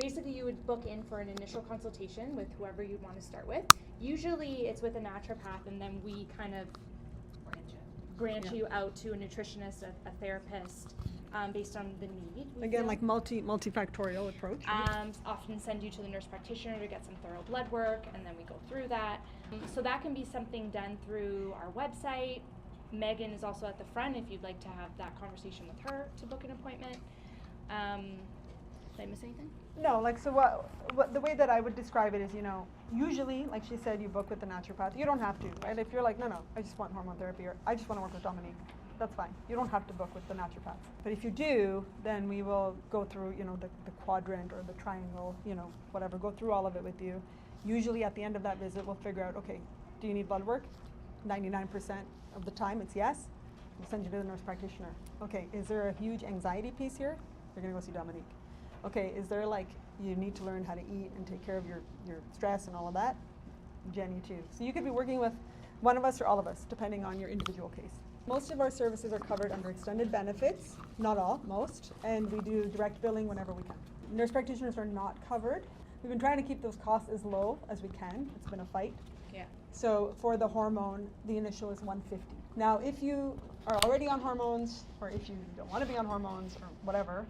basically you would book in for an initial consultation with whoever you'd want to start with. Usually it's with a naturopath, and then we kind of branch you out to a nutritionist, a therapist, based on the need. we Again, feel. like multifactorial approach. Right? Often send you to the nurse practitioner to get some thorough blood work, and then we go through that. So that can be something done through our website. Megan is also at the front if you'd like to have that conversation with her to book an appointment. Did I miss anything? No, like, so what the way that I would describe it is, you know, usually, like she said, you book with the naturopath. You don't have to, right? If you're like, no, I just want hormone therapy, or I just want to work with Dominique, that's fine. You don't have to book with the naturopath. But if you do, then we will go through, you know, the quadrant or the triangle, you know, whatever, go through all of it with you. Usually at the end of that visit, we'll figure out, okay, do you need blood work? 99% of the time it's yes. We'll send you to the nurse practitioner. Okay, is there a huge anxiety piece here? You're gonna go see Dominique. Okay, is there like, you need to learn how to eat and take care of your stress and all of that? Jenny too. So you could be working with one of us or all of us, depending on your individual case. Most of our services are covered under extended benefits, not all, most, and we do direct billing whenever we can. Nurse practitioners are not covered. We've been trying to keep those costs as low as we can. It's been a fight. Yeah. So for the hormone, the initial is $150. Now, if you are already on hormones, or if you don't want to be on hormones or whatever,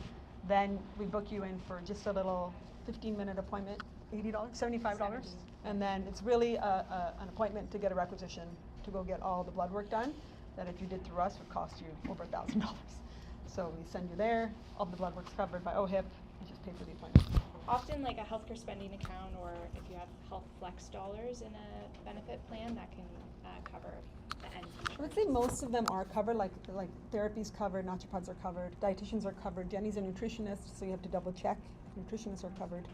then we book you in for just a little 15-minute appointment, $80, $75. And then it's really an appointment to get a requisition to go get all the blood work done, that if you did through us would cost you over $1,000. So we send you there, all the blood work's covered by OHIP, you just pay for the appointment. Often like a healthcare spending account, or if you have health flex dollars in a benefit plan, that can cover the end. I would say most of them are covered, like therapy's covered, naturopaths are covered, dietitians are covered. Jenny's a nutritionist, so you have to double check if nutritionists are covered.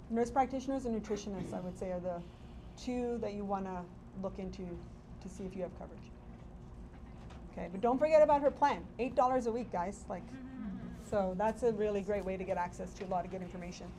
Nurse practitioners and nutritionists, I would say, are the two that you want to look into to see if you have coverage. Okay, but don't forget about her plan. $8 a week, guys. Like, so that's a really great way to get access to a lot of good information.